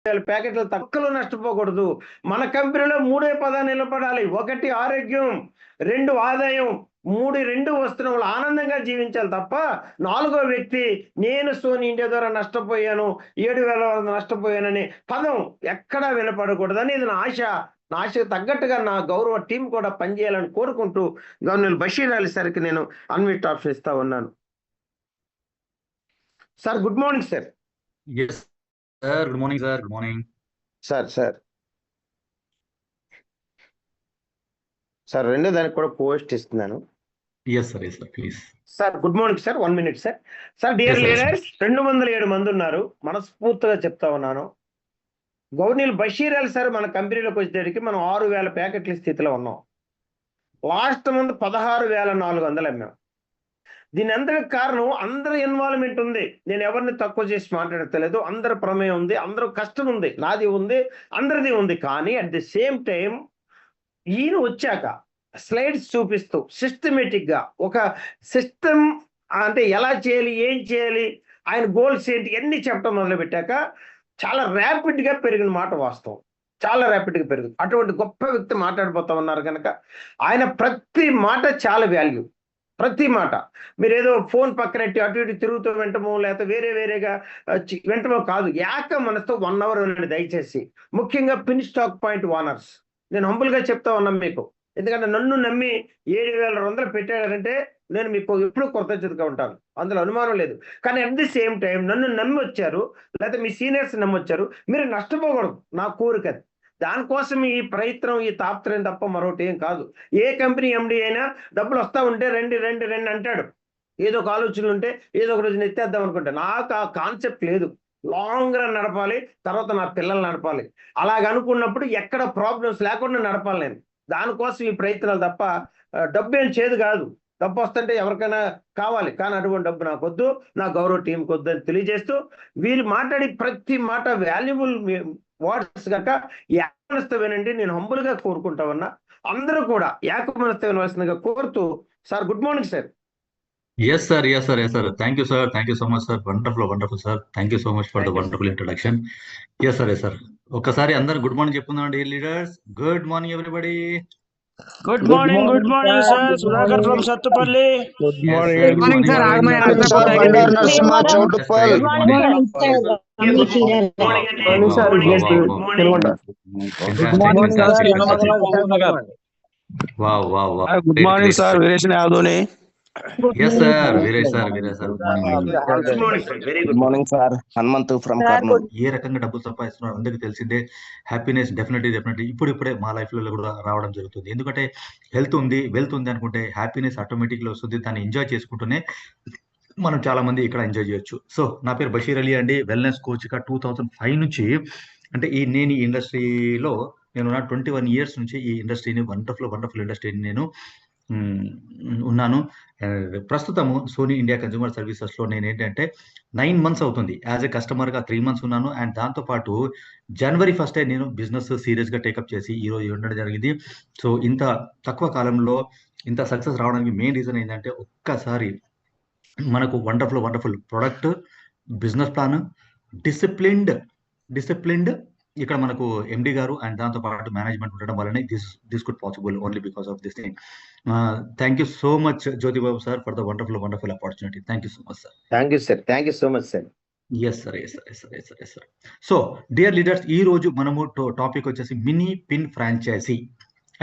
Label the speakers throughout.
Speaker 1: ప్యాకెట్లు తక్కువలో నష్టపోకూడదు. మన కంపెనీలో మూడే పదాలు నిలబడాలి. 1 ఆరోగ్యం, 2 ఆదాయం, 2 వస్తువులు ఆనందంగా జీవించాలి తప్ప, నాలుగో వ్యక్తి నేను సోనీ ఇండియా ద్వారా నష్టపోయాను, 7,000 నష్టపోయాననే పదం ఎక్కడా వినపడకూడదని ఇది నా ఆశ. నా ఆశకు తగ్గట్టుగా నా గౌరవ టీం కూడా పనిచేయాలని కోరుకుంటూ గవర్నర్ బషీర్ అలీ సార్కి నేను అన్మ్యూట్ ఆప్షన్ ఇస్తా ఉన్నాను. Sir good morning sir.
Speaker 2: Yes, sir. Good morning, sir. Good morning.
Speaker 1: Sir రెండో దానికి కూడా పోస్ట్ ఇస్తున్నాను.
Speaker 2: Yes, sir. Yes, sir. Please.
Speaker 1: Sir good morning sir. 1 minute sir. Sir dear
Speaker 2: Yes, sir.
Speaker 1: Leaders, 207 మంది ఉన్నారు. మనస్ఫూర్తిగా చెప్తా ఉన్నాను, గవర్నర్ బషీర్ అలీ సార్ మన కంపెనీలోకి వచ్చేసరికి మనం 6,000 ప్యాకెట్ల స్థితిలో ఉన్నాం. Last month 16,400 అమ్మాం. దీని అందరికి కారణం అందరి ఇన్వాల్వ్మెంట్ ఉంది. నేను ఎవరిని తక్కువ చేసి మాట్లాడతలేదు. అందరి ప్రమేయం ఉంది, అందరూ కష్టం ఉంది, నాది ఉంది, అందరిది ఉంది. కానీ అట్ ది సేమ్ టైం ఈయన వచ్చాక స్లైడ్స్ చూపిస్తూ సిస్టమేటిక్ గా ఒక సిస్టమ్ అంటే ఎలా చేయాలి, ఏం చేయాలి, ఆయన గోల్స్ ఏంటి, అన్ని చెప్పడం మొదలు పెట్టాక చాలా ర్యాపిడ్ గా పెరిగిన మాట వాస్తవం. చాలా ర్యాపిడ్ గా పెరుగుతుంది. అటువంటి గొప్ప వ్యక్తి మాట్లాడిపోతా ఉన్నారు కనుక ఆయన ప్రతి మాట చాలా వాల్యూ. ప్రతి మాట మీరు ఏదో ఫోన్ పక్కనెట్టి అటు ఇటు తిరుగుతూ వింటమో లేకపోతే వేరేగా వింటమో కాదు. ఏక మనసుతో 1 అవర్ వెళ్ళండి దయచేసి. ముఖ్యంగా పిన్ స్టాక్ పాయింట్ ఓనర్స్, నేను హంబుల్ గా చెప్తా ఉన్నాను మీకు. ఎందుకంటే నన్ను నమ్మి 7,200 పెట్టాడంటే నేను మీకు ఎప్పుడు కృతజ్ఞతగా ఉంటాను, అందులో అనుమానం లేదు. కానీ అట్ ది సేమ్ టైం నన్ను నమ్మి వచ్చారు, లేకపోతే మీ సీనియర్స్ నమ్మి వచ్చారు, మీరు నష్టపోకూడదు. నా కోరిక అది. దానికోసం ఈ ప్రయత్నం, ఈ తాపత్రయం తప్ప మరొకటి ఏం కాదు. ఏ కంపెనీ ఎండి అయినా డబ్బులు వస్తా ఉంటే రండి అంటాడు. ఏదో ఒక ఆలోచనలు ఉంటే ఏదో ఒక రోజు ఎత్తేద్దాం అనుకుంటే, నాకు ఆ కాన్సెప్ట్ లేదు. లాంగ్ రన్ నడపాలి, తర్వాత నా పిల్లలు నడపాలి. అలాగ అనుకున్నప్పుడు ఎక్కడ ప్రాబ్లమ్స్ లేకుండా నడపాలి నేను. దానికోసం ఈ ప్రయత్నాలు తప్ప డబ్బు ఏం చేదు కాదు. డబ్బు వస్తుంటే ఎవరికైనా కావాలి, కానీ అటువంటి డబ్బు నాకు వద్దు, నా గౌరవ టీంకి వద్దు అని తెలియజేస్తూ, వీరు మాట్లాడి ప్రతి మాట వాల్యుబుల్ వర్డ్స్ కనుక ఏకమనస్తో వినండి. నేను హంబుల్ గా కోరుకుంటా ఉన్నా, అందరూ కూడా ఏకమనస్తో వినవలసిందిగా కోరుతూ, sir good morning sir.
Speaker 2: Yes, sir. Yes, sir. Yes, sir. Thank you, sir. Thank you so much, sir. Wonderful, wonderful, sir. Thank you so much for the wonderful introduction. Yes, sir. Yes, sir. ఒకసారి అందరు good morning చెప్పుకుందాం dear leaders. Good morning everybody.
Speaker 3: Good morning, sir. Sudhakar from Sattupalli.
Speaker 4: Good morning.
Speaker 2: Yes, sir. Good morning,
Speaker 4: Good
Speaker 2: sir.
Speaker 4: morning,
Speaker 2: Good morning,
Speaker 4: sir.
Speaker 2: sir.
Speaker 4: Bandar Narasimha Chowdhuppal.
Speaker 2: Good morning. Wow, wow, wow.
Speaker 4: Good morning, sir. Viresh Yadoni.
Speaker 2: Yes, sir. Viresh sir. Good morning.
Speaker 1: Good morning sir. Very
Speaker 5: good
Speaker 1: good.
Speaker 5: Morning sir. Hanumanthu from Kurnool.
Speaker 2: ఏ రకంగా డబ్బులు సంపాదిస్తున్నారు అందరికీ తెలిసిందే. Happiness definitely ఇప్పుడే మా life లో కూడా రావడం జరుగుతుంది. ఎందుకంటే హెల్త్ ఉంది, వెల్త్ ఉంది అనుకుంటే హ్యాపీనెస్ ఆటోమేటిక్గా వస్తుంది. దాన్ని ఎంజాయ్ చేసుకుంటూనే మనం చాలా మంది ఇక్కడ ఎంజాయ్ చేయొచ్చు. సో నా పేరు బషీర్ అలీ అండి, వెల్నెస్ కోచ్ గా 2005 నుంచి, అంటే నేను ఈ ఇండస్ట్రీలో నేను 21 years నుంచి ఈ ఇండస్ట్రీని వండర్ఫుల్ ఇండస్ట్రీని నేను ఉన్నాను. ప్రస్తుతము సోనీ ఇండియా కన్జ్యూమర్ సర్వీసెస్ లో నేను ఏంటంటే 9 months అవుతుంది. యాజ్ ఎ కస్టమర్ గా 3 months ఉన్నాను. అండ్ దాంతో పాటు January 1st నేను బిజినెస్ సీరియస్ గా టేకప్ చేసి ఈ రోజు ఉండడం జరిగింది. సో ఇంత తక్కువ కాలంలో ఇంత సక్సెస్ రావడానికి మెయిన్ రీజన్ ఏంటంటే, ఒక్కసారి మనకు wonderful product, business plan, disciplined ఇక్కడ మనకు ఎండి గారు అండ్ దాంతో పాటు మేనేజ్మెంట్ ఉండడం వల్లనే this could possible only because of this thing. Thank you so much Jyotibabu sir for the wonderful opportunity. Thank you so much sir.
Speaker 1: Thank you so much sir.
Speaker 2: Yes sir. So dear leaders, ఈ రోజు మనము topic వచ్చేసి mini pin franchise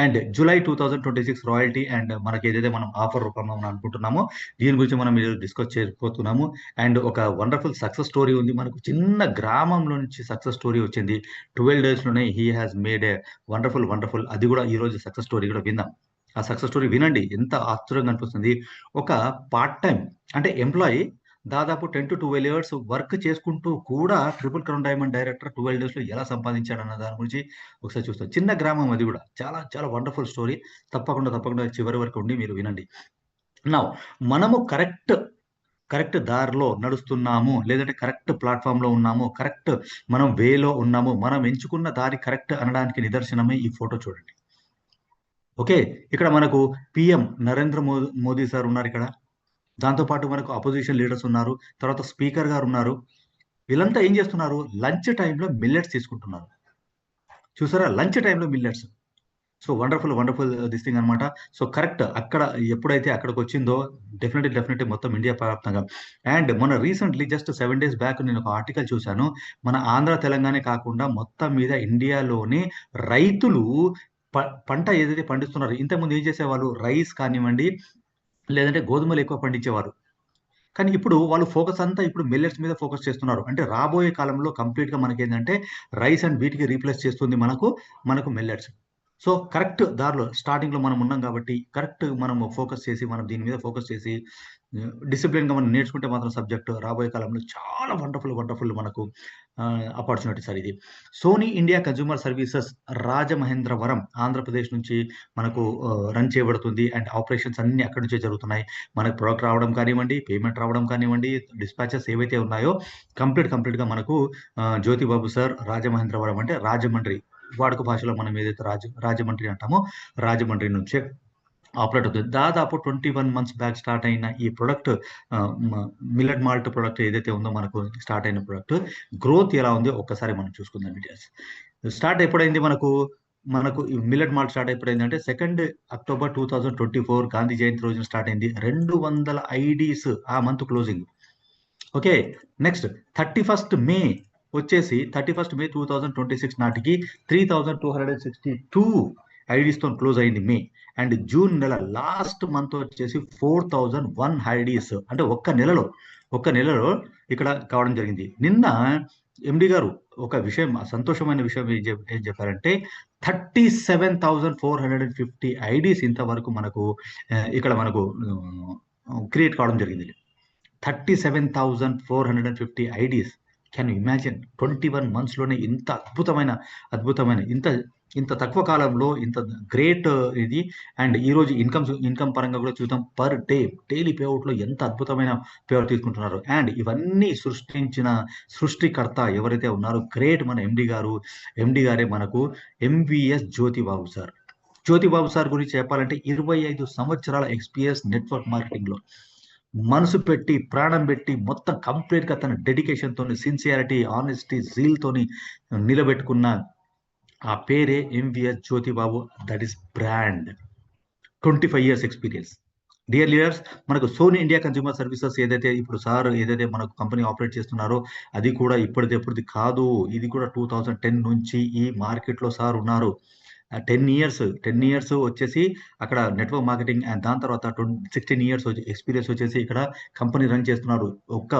Speaker 2: and July 2026 royalty and మనకి ఏదైతే మనం offer రూపంలో మనం అనుకుంటున్నామో దీని గురించి మనం డిస్కస్ చేయబోతున్నాము. అండ్ ఒక వండర్ఫుల్ సక్సెస్ స్టోరీ ఉంది. మనకు చిన్న గ్రామంలో నుంచి సక్సెస్ స్టోరీ వచ్చింది. 12 days లోనే he has made a wonderful. అది కూడా ఈ రోజు సక్సెస్ స్టోరీ కూడా విందాం. ఆ సక్సెస్ స్టోరీ వినండి, ఎంత ఆశ్చర్యంగా అనిపిస్తుంది. ఒక పార్ట్ టైం అంటే ఎంప్లాయీ దాదాపు 10 to 12 years వర్క్ చేసుకుంటూ కూడా triple crown diamond director 12 days లో ఎలా సంపాదించాడు అన్న దాని గురించి ఒకసారి చూస్తాం. చిన్న గ్రామం, అది కూడా చాలా వండర్ఫుల్ స్టోరీ. తప్పకుండా చివరి వరకు ఉండి మీరు వినండి. నా మనము కరెక్ట్ దారిలో నడుస్తున్నాము, లేదంటే కరెక్ట్ ప్లాట్ఫామ్ లో ఉన్నాము, కరెక్ట్ మనం వేలో ఉన్నాము, మనం ఎంచుకున్న దారి కరెక్ట్ అనడానికి నిదర్శనమే ఈ ఫోటో చూడండి. ఓకే, ఇక్కడ మనకు పిఎం నరేంద్ర మోదీ సార్ ఉన్నారు. ఇక్కడ దాంతోపాటు మనకు అపోజిషన్ లీడర్స్ ఉన్నారు, తర్వాత స్పీకర్ గారు ఉన్నారు, వీళ్ళంతా ఏం చేస్తున్నారు, లంచ్ టైంలో మిల్లెట్స్ తీసుకుంటున్నారు. చూసారా, లంచ్ టైంలో millets. So wonderful this thing అనమాట. సో కరెక్ట్, అక్కడ ఎప్పుడైతే అక్కడికి వచ్చిందో డెఫినెట్లీ మొత్తం ఇండియా వ్యాప్తంగా. అండ్ మొన్న రీసెంట్లీ జస్ట్ 7 days బ్యాక్ నేను ఒక ఆర్టికల్ చూశాను. మన ఆంధ్ర తెలంగాణ కాకుండా మొత్తం మీద ఇండియాలోని రైతులు పంట ఏదైతే పండిస్తున్నారో, ఇంతకుముందు ఏం చేసేవాళ్ళు, రైస్ కానివ్వండి లేదంటే గోధుమలు ఎక్కువ పండించేవారు. కానీ ఇప్పుడు వాళ్ళు ఫోకస్ అంతా ఇప్పుడు మిల్లెట్స్ మీద ఫోకస్ చేస్తున్నారు. అంటే రాబోయే కాలంలో కంప్లీట్ గా మనకి ఏంటంటే రైస్ అండ్ వీటికి రీప్లేస్ చేస్తుంది మనకు మిల్లెట్స్. సో కరెక్ట్ దారిలో స్టార్టింగ్ లో మనం ఉన్నాం కాబట్టి కరెక్ట్ మనం ఫోకస్ చేసి మనం దీని మీద ఫోకస్ చేసి డిసిప్లిన్ గా మనం నేర్చుకుంటే మాత్రం సబ్జెక్ట్ రాబోయే కాలంలో చాలా వండర్ఫుల్ మనకు ఆపర్చునిటీ సార్ ఇది. Sony India consumer services Rajamahendravaram Andhra Pradesh నుంచి మనకు రన్ చేయబడుతుంది. అండ్ ఆపరేషన్స్ అన్ని అక్కడి నుంచే జరుగుతున్నాయి. మనకు ప్రొడక్ట్ రావడం కానివ్వండి, పేమెంట్ రావడం కానివ్వండి, డిస్పాచెస్ ఏవైతే ఉన్నాయో కంప్లీట్ గా మనకు జ్యోతిబాబు సార్ రాజమహేంద్రవరం అంటే రాజమండ్రి, వాడుక భాషలో మనం ఏదైతే రాజమండ్రి అంటామో రాజమండ్రి నుంచే ఆపరేట్ అవుతుంది. దాదాపు 21 months బ్యాక్ స్టార్ట్ అయిన ఈ ప్రొడక్ట్, మిల్లెట్ మాల్ట్ ప్రొడక్ట్ ఏదైతే ఉందో మనకు స్టార్ట్ అయిన ప్రొడక్ట్ గ్రోత్ ఎలా ఉందో ఒక్కసారి మనం చూసుకుందాం. డీటెయిల్స్ స్టార్ట్ ఎప్పుడైంది మనకు మిల్లెట్ మాల్ట్ స్టార్ట్ ఎప్పుడైందంటే 2 October 2024 గాంధీ జయంతి రోజున స్టార్ట్ అయింది. 200 IDs ఆ month closing. Okay, next 31st May వచ్చేసి 31st May 2026 నాటికి 3262 ఐడీస్ తో క్లోజ్ అయింది మే. అండ్ జూన్ నెల లాస్ట్ మంత్ వచ్చేసి 4001 ఐడీస్, అంటే ఒక్క నెలలో ఇక్కడ కావడం జరిగింది. నిన్న ఎండి గారు ఒక విషయం, సంతోషమైన విషయం ఏం చెప్పారంటే 37,450 ఐడీస్ ఇంతవరకు మనకు ఇక్కడ మనకు క్రియేట్ కావడం జరిగింది. 37,450 IDs. Can you imagine 21 months లోనే ఇంత అద్భుతమైన ఇంత తక్కువ కాలంలో ఇంత గ్రేట్ ఇది. అండ్ ఈ రోజు ఇన్కమ్ పరంగా కూడా చూద్దాం. పర్ డే డైలీ పేఅవుట్ లో ఎంత అద్భుతమైన పేఅవుట్ తీసుకుంటున్నారు. అండ్ ఇవన్నీ సృష్టికర్త ఎవరైతే ఉన్నారో గ్రేట్ మన ఎండి గారే మనకు MVS Jyothibabu sir. Jyothibabu sir గురించి చెప్పాలంటే 25 సంవత్సరాల ఎక్స్పీరియన్స్ నెట్వర్క్ మార్కెటింగ్ లో మనసు పెట్టి ప్రాణం పెట్టి మొత్తం కంప్లీట్ గా తన డెడికేషన్ తోని, సిన్సియారిటీ, ఆనెస్టీ, జీల్ తోని నిలబెట్టుకున్న ఆ పేరే MVS Jyothibabu. That is brand. 25 years experience. Dear leaders, మనకు సోనీ ఇండియా కన్స్యూమర్ సర్వీసెస్ ఏదైతే ఇప్పుడు సార్ ఏదైతే మనకు కంపెనీ ఆపరేట్ చేస్తున్నారో అది కూడా ఇప్పటిది కాదు. ఇది కూడా 2010 నుంచి ఈ మార్కెట్ లో సార్ ఉన్నారు. 10 years వచ్చేసి అక్కడ నెట్వర్క్ మార్కెటింగ్, అండ్ దాని తర్వాత 16 years ఎక్స్పీరియన్స్ వచ్చేసి ఇక్కడ కంపెనీ రన్ చేస్తున్నారు. ఒక్క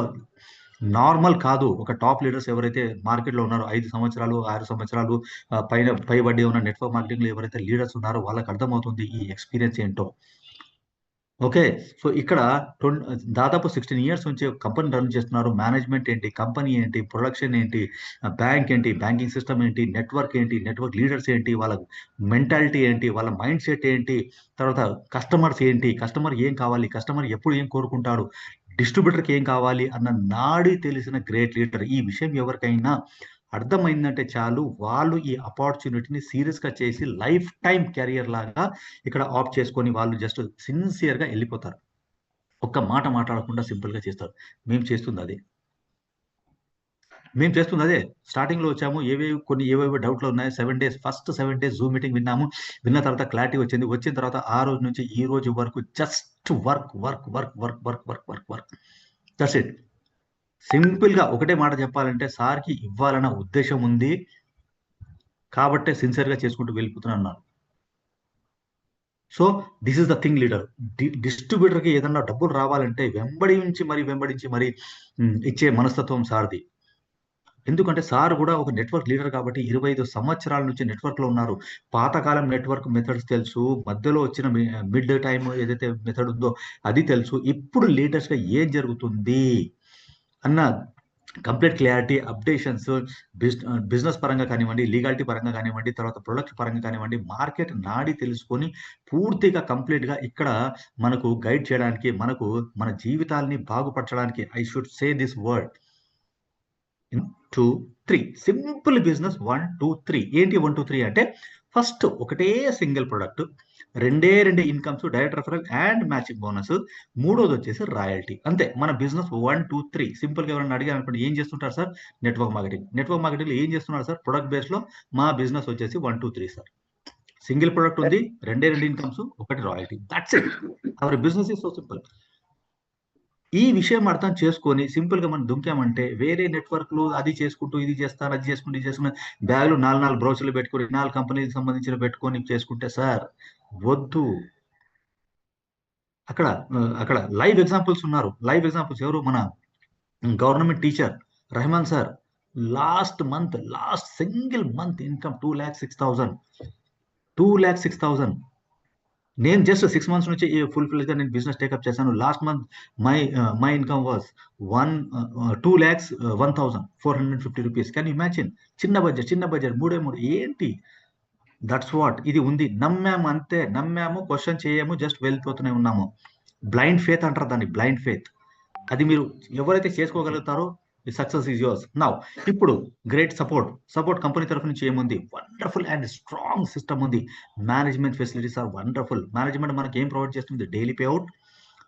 Speaker 2: నార్మల్ కాదు, ఒక టాప్ లీడర్స్ ఎవరైతే మార్కెట్ లో ఉన్నారో 5 సంవత్సరాలు 6 సంవత్సరాలు పైబడి ఉన్న నెట్వర్క్ మార్కెటింగ్ లో ఎవరైతే లీడర్స్ ఉన్నారో వాళ్ళకి అర్థమవుతుంది ఈ ఎక్స్పీరియన్స్ ఏంటో. ఓకే, సో ఇక్కడ దాదాపు 16 years నుంచి కంపెనీ రన్ చేస్తున్నారు. మేనేజ్మెంట్ ఏంటి, కంపెనీ ఏంటి, ప్రొడక్షన్ ఏంటి, బ్యాంక్ ఏంటి, బ్యాంకింగ్ సిస్టమ్ ఏంటి, నెట్వర్క్ లీడర్స్ ఏంటి, వాళ్ళ మెంటాలిటీ ఏంటి, వాళ్ళ మైండ్ సెట్ ఏంటి, తర్వాత కస్టమర్స్ ఏంటి, కస్టమర్ ఏం కావాలి, కస్టమర్ ఎప్పుడు ఏం కోరుకుంటాడు, డిస్ట్రిబ్యూటర్కి ఏం కావాలి అన్న నాడి తెలిసిన గ్రేట్ లీడర్. ఈ విషయం ఎవరికైనా అర్థమైందంటే చాలు, వాళ్ళు ఈ ఆపర్చునిటీని సీరియస్ గా చేసి లైఫ్ టైం కెరియర్ లాగా ఇక్కడ ఆప్ట్ చేసుకొని వాళ్ళు జస్ట్ సిన్సియర్ గా వెళ్ళిపోతారు. ఒక్క మాట మాట్లాడకుండా సింపుల్ గా చేస్తారు. మేము చేస్తుంది అదే. స్టార్టింగ్ లో వచ్చాము, ఏవేవో డౌట్లు ఉన్నాయి. 7 days first 7 days Zoom meeting విన్న తర్వాత క్లారిటీ వచ్చిన తర్వాత ఆ రోజు నుంచి ఈ రోజు వరకు just work. That's it. Simple గా ఒకటే మాట చెప్పాలంటే సార్కి ఇవ్వాలన్న ఉద్దేశం ఉంది కాబట్టే సిన్సియర్ గా చేసుకుంటూ వెళ్ళిపోతున్నాను. So this is the thing leader. Distributor కి ఏదన్నా డబ్బులు రావాలంటే వెంబడించి మరి ఇచ్చే మనస్తత్వం సార్ది. ఎందుకంటే సార్ కూడా ఒక నెట్వర్క్ లీడర్ కాబట్టి 25 సంవత్సరాల నుంచి నెట్వర్క్ లో ఉన్నారు. పాతకాలం నెట్వర్క్ మెథడ్స్ తెలుసు, మధ్యలో వచ్చిన మిడ్ టైమ్ ఏదైతే మెథడ్ ఉందో అది తెలుసు. ఇప్పుడు లేటెస్ట్ గా ఏం జరుగుతుంది అన్న కంప్లీట్ క్లారిటీ, అప్డేషన్స్, బిజినెస్ పరంగా కానివ్వండి, లీగాలిటీ పరంగా కానివ్వండి, తర్వాత ప్రొడక్ట్ పరంగా కానివ్వండి, మార్కెట్ నాడి తెలుసుకొని పూర్తిగా కంప్లీట్ గా ఇక్కడ మనకు గైడ్ చేయడానికి, మన జీవితాలని బాగుపరచడానికి, I should say this word 1 2 3 simple business 1 2 3. ఏంటి 1 2 3 అంటే ఫస్ట్ ఒకటే సింగిల్ ప్రొడక్ట్, రెండే incomes, direct referral and matching bonus, మూడోది వచ్చేసి రాయల్టీ. అంతే మన బిజినెస్ 1 2 3. సింపుల్ గా ఎవరైనా అడిగారు అనుకోండి ఏం చేస్తుంటారు సార్, నెట్వర్క్ మార్కెటింగ్ లో ఏం చేస్తున్నారు సార్, ప్రొడక్ట్ బేస్ లో మా బిజినెస్ వచ్చేసి 1 2 3 సార్. సింగిల్ ప్రొడక్ట్ ఉంది, రెండే ఇన్కమ్స్, ఒకటి royalty. That's it. Our business is so simple. ఈ విషయం అర్థం చేసుకొని సింపుల్ గా మనం దుంకామంటే వేరే నెట్వర్క్లు అది చేసుకుంటూ ఇది చేస్తాను అది చేసుకుంటూ ఇది చేసుకుని బ్యాగులు 4 బ్రౌచర్లు పెట్టుకొని 4 కంపెనీకి సంబంధించిన పెట్టుకొని చేసుకుంటే సార్ వద్దు. అక్కడ లైవ్ ఎగ్జాంపుల్స్ ఉన్నారు. లైవ్ ఎగ్జాంపుల్స్ ఎవరు, మన government teacher Rehman sir. Last single month income 2,06,000. 2,06,000. నేను జస్ట్ 6 months నుంచి ఫుల్ ఫిల్ గా నేను బిజినెస్ టేకప్ చేశాను. Last month my income was 2,01,450 rupees. Can imagine? చిన్న బడ్జెట్ 3 ఏంటి? That's what. ఇది ఉంది, నమ్మాము అంతే. నమ్మాము, క్వశ్చన్ చేయము, జస్ట్ వెళ్ళిపోతూనే ఉన్నాము. బ్లైండ్ ఫేత్ అంటారు దాన్ని, బ్లైండ్ ఫేత్. అది మీరు ఎవరైతే చేసుకోగలుగుతారో సక్సెస్ ఈజ్ యోర్స్. నౌ ఇప్పుడు గ్రేట్ సపోర్ట్ కంపెనీ తరఫు నుంచి ఏముంది, వండర్ఫుల్ అండ్ స్ట్రాంగ్ సిస్టమ్ ఉంది. Management facilities are wonderful. Management మనకి ఏం ప్రొవైడ్ చేస్తుంది, డైలీ పేఅవుట్,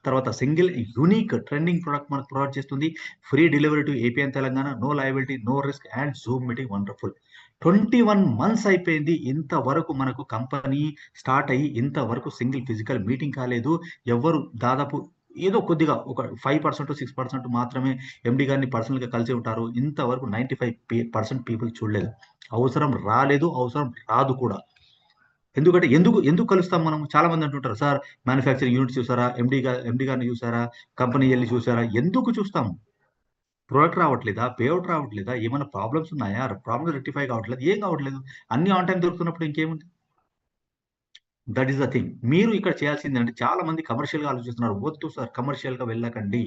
Speaker 2: తర్వాత సింగిల్ యూనిక్ ట్రెండింగ్ ప్రొడక్ట్ మనకు ప్రొవైడ్ చేస్తుంది, free delivery to AP and Telangana, no liability, no risk and zoom meeting. Wonderful. 21 months అయిపోయింది, ఇంతవరకు మనకు కంపెనీ స్టార్ట్ అయ్యి ఇంతవరకు సింగిల్ ఫిజికల్ మీటింగ్ కాలేదు. ఎవరు దాదాపు ఏదో కొద్దిగా ఒక 5% 6% మాత్రమే ఎండి గారిని పర్సనల్ గా కలిసి ఉంటారు. ఇంతవరకు 95% పీపుల్ చూడలేదు. అవసరం రాలేదు, అవసరం రాదు కూడా. ఎందుకంటే ఎందుకు కలుస్తాం మనం? చాలా మంది అంటుంటారు సార్ మ్యానుఫ్యాక్చరింగ్ యూనిట్ చూసారా, ఎండి గారిని చూసారా, కంపెనీ వెళ్ళి చూసారా? ఎందుకు చూస్తాము? ప్రొడక్ట్ రావట్లేదా, పేఅవుట్ రావట్లేదా, ఏమైనా ప్రాబ్లమ్స్ ఉన్నాయా, ప్రాబ్లమ్స్ రెక్టిఫై కావట్లేదు, ఏం కావట్లేదు. అన్ని ఆన్ టైం దొరుకుతున్నప్పుడు ఇంకేముంది? That is the thing. మీరు ఇక్కడ చేయాల్సింది అంటే, చాలా మంది కమర్షియల్ గా ఆలోచిస్తున్నారు. వద్దు సార్, కమర్షియల్ గా వెళ్ళకండి.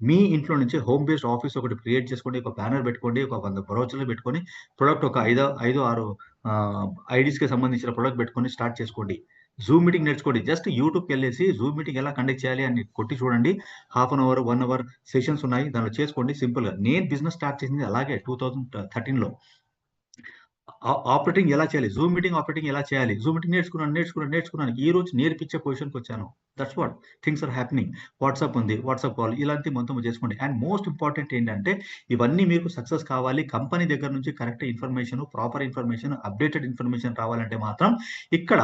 Speaker 2: మీ ఇంట్లో నుంచి హోమ్ బేస్డ్ ఆఫీస్ ఒకటి క్రియేట్ చేసుకోండి, ఒక బ్యానర్ పెట్టుకోండి, ఒక 100 బ్రౌచర్లు పెట్టుకొని, ప్రొడక్ట్ ఒక 5-6 ఐడీస్ కి సంబంధించిన ప్రొడక్ట్ పెట్టుకొని స్టార్ట్ చేసుకోండి. జూమ్ మీటింగ్ నేర్చుకోండి. జస్ట్ యూట్యూబ్కి వెళ్ళేసి జూమ్ మీటింగ్ ఎలా కండక్ట్ చేయాలి అని కొట్టి చూడండి. 1/2 hour 1 hour సెషన్స్ ఉన్నాయి, దానిలో చేసుకోండి సింపుల్ గా. నేను బిజినెస్ స్టార్ట్ చేసింది అలాగే 2013లో. ఆపరేటింగ్ ఎలా చేయాలి, జూమ్ మీటింగ్ ఆపరేటింగ్ ఎలా చేయాలి, జూమ్ మీటింగ్ నేర్చుకున్నాను. ఈ రోజు నేర్పించే పొజిషన్కి వచ్చాను. That's what things are happening. WhatsApp ఉంది, వాట్సాప్ కాల్, ఇలాంటి మొత్తం చేసుకోండి. అండ్ మోస్ట్ ఇంపార్టెంట్ ఏంటంటే, ఇవన్నీ మీకు సక్సెస్ కావాలి, కంపెనీ దగ్గర నుంచి correct information, proper information, updated information రావాలంటే మాత్రం ఇక్కడ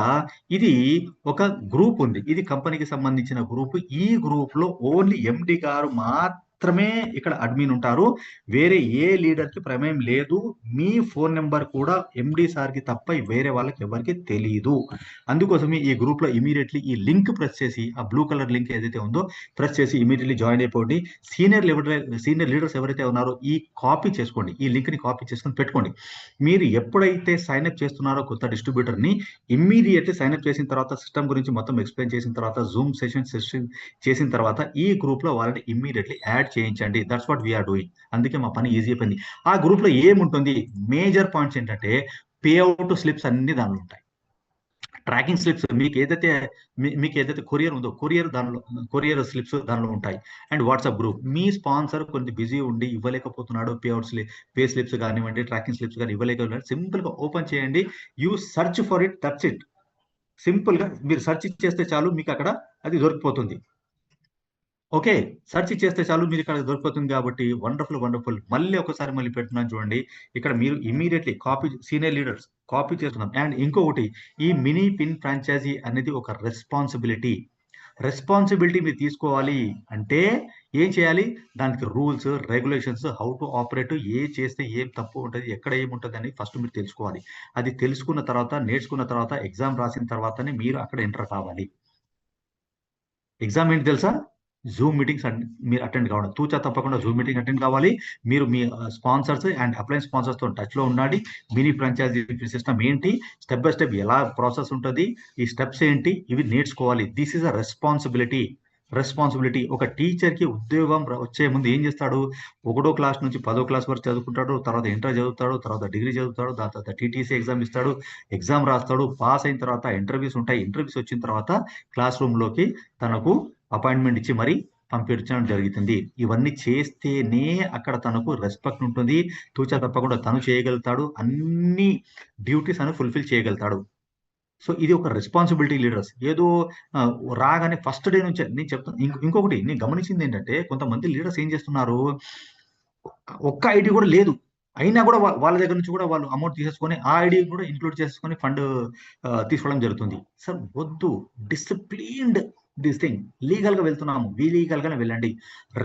Speaker 2: ఇది ఒక గ్రూప్ ఉంది. ఇది కంపెనీకి సంబంధించిన గ్రూప్. ఈ గ్రూప్ లో ఓన్లీ ఎండి గారు మాత్రమే ఇక్కడ అడ్మిన్ ఉంటారు. వేరే ఏ లీడర్ కి ప్రమేయం లేదు. మీ ఫోన్ నెంబర్ కూడా ఎండి సార్ కి తప్ప వేరే వాళ్ళకి ఎవరికి తెలియదు. అందుకోసమే ఈ గ్రూప్ లో ఇమీడియట్లీ ఈ లింక్ ప్రెస్ చేసి, ఆ బ్లూ కలర్ లింక్ ఏదైతే ఉందో ప్రెస్ చేసి ఇమీడియట్లీ జాయిన్ అయిపోండి. సీనియర్ లీడర్స్ ఎవరైతే ఉన్నారో ఈ కాపీ చేసుకోండి, ఈ లింక్ ని కాపీ చేసుకొని పెట్టుకోండి. మీరు ఎప్పుడైతే సైన్అప్ చేస్తున్నారో కొత్త డిస్ట్రిబ్యూటర్ ని, ఇమ్మీడియట్లీ సైన్అప్ చేసిన తర్వాత, సిస్టమ్ గురించి మొత్తం ఎక్స్ప్లెయిన్ చేసిన తర్వాత, జూమ్ సెషన్ చేసిన తర్వాత ఈ గ్రూప్ లో వాళ్ళని ఇమ్మీడియట్లీ యాడ్ చేయించండి. That's what we are doing. అందుకే మా పని ఈజీ అయిపోయింది. ఆ గ్రూప్ లో ఏముంటుంది, మేజర్ పాయింట్స్ ఏంటంటే, పేఅవుట్ స్లిప్స్ అన్ని దానిలో ఉంటాయి. ట్రాకింగ్ స్లిప్స్, మీకు ఏదైతే కొరియర్ ఉందో కొరియర్ స్లిప్స్ దానిలో ఉంటాయి. And WhatsApp group, me sponsor కొంచెం బిజీ ఉండి ఇవ్వలేకపోతున్నాడు, పే స్లిప్స్ కానివ్వండి, ట్రాకింగ్ స్లిప్స్ కానీ ఇవ్వలేకపోతున్నాడు, సింపుల్ గా ఓపెన్ చేయండి. You search for it, that's it. Simple గా మీరు సర్చ్ చేస్తే చాలు, మీకు అక్కడ అది దొరికిపోతుంది. ఓకే, సర్చ్ చేస్తే చాలు, మీరు ఇక్కడ దొరికిపోతుంది. కాబట్టి వండర్ఫుల్. మళ్ళీ పెడుతున్నాను చూడండి. ఇక్కడ మీరు immediately copy, senior leaders copy చేస్తున్నాం. అండ్ ఇంకొకటి, ఈ మినీ పిన్ ఫ్రాంచైజీ అనేది ఒక రెస్పాన్సిబిలిటీ మీరు తీసుకోవాలి. అంటే ఏం చేయాలి, దానికి rules, regulations, how to operate, ఏ చేస్తే ఏం తప్పు ఉంటుంది, ఎక్కడ ఏముంటుంది అని ఫస్ట్ మీరు తెలుసుకోవాలి. అది తెలుసుకున్న తర్వాత, నేర్చుకున్న తర్వాత, ఎగ్జామ్ రాసిన తర్వాతనే మీరు అక్కడ ఎంటర్ కావాలి. ఎగ్జామ్ ఏంటి తెలుసా, జూమ్ మీటింగ్స్ మీరు అటెండ్ కావడం. తూచా తప్పకుండా జూమ్ మీటింగ్ అటెండ్ కావాలి. మీరు మీ స్పాన్సర్స్ అండ్ అప్లైన్ స్పాన్సర్స్ తో టచ్ లో ఉండాలి. మినీ ఫ్రాంచైజీ సిస్టమ్ ఏంటి, స్టెప్ బై స్టెప్ ఎలా ప్రాసెస్ ఉంటుంది, ఈ స్టెప్స్ ఏంటి, ఇవి నేర్చుకోవాలి. This is a responsibility. ఒక టీచర్ కి ఉద్యోగం వచ్చే ముందు ఏం చేస్తాడు, 1వ క్లాస్ నుంచి 10వ క్లాస్ వరకు చదువుకుంటాడు, తర్వాత ఇంటర్ చదువుతాడు, తర్వాత డిగ్రీ చదువుతాడు, దాని తర్వాత టీటీసీ ఎగ్జామ్ ఇస్తాడు, ఎగ్జామ్ రాస్తాడు, పాస్ అయిన తర్వాత ఇంటర్వ్యూస్ ఉంటాయి. ఇంటర్వ్యూస్ వచ్చిన తర్వాత క్లాస్ రూమ్ లోకి తనకు అపాయింట్మెంట్ ఇచ్చి మరి పంపించడం జరుగుతుంది. ఇవన్నీ చేస్తేనే అక్కడ తనకు రెస్పెక్ట్ ఉంటుంది. తూచా తప్పకుండా తను చేయగలుగుతాడు, అన్ని డ్యూటీస్ అని ఫుల్ఫిల్ చేయగలుగుతాడు. సో ఇది ఒక రెస్పాన్సిబిలిటీ లీడర్స్. ఏదో రాగానే ఫస్ట్ డే నుంచే నేను చెప్తాను. ఇంకొకటి నేను గమనించింది ఏంటంటే కొంతమంది లీడర్స్ ఏం చేస్తున్నారు, ఒక్క ఐడి కూడా లేదు, అయినా కూడా వాళ్ళ దగ్గర నుంచి కూడా వాళ్ళు అమౌంట్ తీసేసుకొని ఆ ఐడి కూడా ఇంక్లూడ్ చేసుకొని ఫండ్ తీసుకోవడం జరుగుతుంది. సార్ వద్దు, డిసిప్లిన్డ్ దిస్ థింగ్. లీగల్ గా వెళ్తున్నాము, లీగల్ గానే వెళ్ళండి.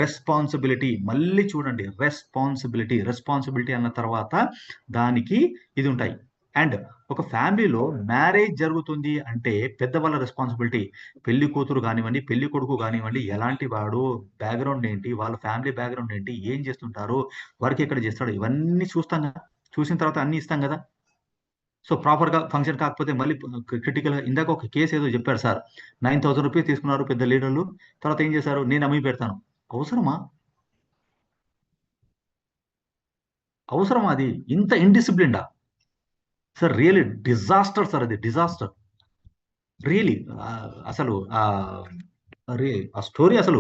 Speaker 2: రెస్పాన్సిబిలిటీ మళ్ళీ చూడండి, రెస్పాన్సిబిలిటీ అన్న తర్వాత దానికి ఇది ఉంటాయి. అండ్ ఒక ఫ్యామిలీలో మ్యారేజ్ జరుగుతుంది అంటే పెద్దవాళ్ళ రెస్పాన్సిబిలిటీ. పెళ్లి కూతురు కానివ్వండి, పెళ్లి కొడుకు కానివ్వండి, ఎలాంటి వాడు, బ్యాక్గ్రౌండ్ ఏంటి, వాళ్ళ ఫ్యామిలీ బ్యాక్గ్రౌండ్ ఏంటి, ఏం చేస్తుంటారు, వర్క్ ఎక్కడ చేస్తాడు, ఇవన్నీ చూస్తాం కదా. చూసిన తర్వాత అన్ని ఇస్తాం కదా. సో ప్రాపర్ గా ఫంక్షన్ కాకపోతే మళ్ళీ క్రిటికల్ గా, ఇందాక ఒక కేసు ఏదో చెప్పారు సార్, 9,000 రూపీస్ తీసుకున్నారు పెద్ద లీడర్లు, తర్వాత ఏం చేశారు, నేను అమ్మి పెడతాను. అవసరమా అది? ఇంత ఇండిసిప్లిన్డా సార్? రియలీ డిజాస్టర్ సార్, అది డిజాస్టర్ రియలీ. అసలు ఆ స్టోరీ అసలు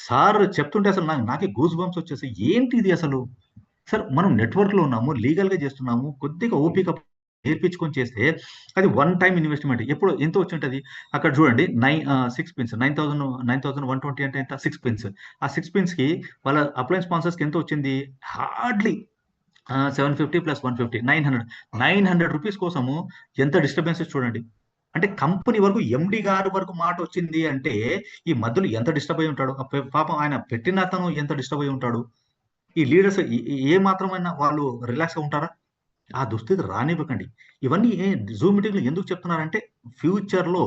Speaker 2: సార్ చెప్తుంటే అసలు నాకే గూస్ బంప్స్ వచ్చేసి, ఏంటి ఇది అసలు? సార్ మనం నెట్వర్క్ లో ఉన్నాము, లీగల్ గా చేస్తున్నాము, కొద్దిగా ఓపిక నేర్పించుకొని చేస్తే అది వన్ టైం ఇన్వెస్ట్మెంట్. ఎప్పుడు ఎంత వచ్చి ఉంటుంది అక్కడ చూడండి, 6 పిన్స్, 9,120 అంటే ఎంత, 6 పిన్స్. ఆ 6 పిన్స్ కి వాళ్ళ అప్లయన్స్ స్పాన్సర్స్ కి ఎంత వచ్చింది, హార్డ్లీ 750 + 150, 900 రూపీస్ కోసము ఎంత డిస్టర్బెన్సెస్ చూడండి. అంటే కంపెనీ వరకు, ఎండి గారి వరకు మాట వచ్చింది అంటే ఈ మధ్యలో ఎంత డిస్టర్బ్ అయి ఉంటాడు పాపం, ఆయన పెట్టిన అతను ఎంత డిస్టర్బ్ అయి ఉంటాడు. ఈ లీడర్స్ ఏ మాత్రమైనా వాళ్ళు రిలాక్స్ గా ఉంటారా? ఆ దుస్థితి రానివ్వకండి. ఇవన్నీ జూమ్ మీటింగ్లు ఎందుకు చెప్తున్నారంటే, ఫ్యూచర్ లో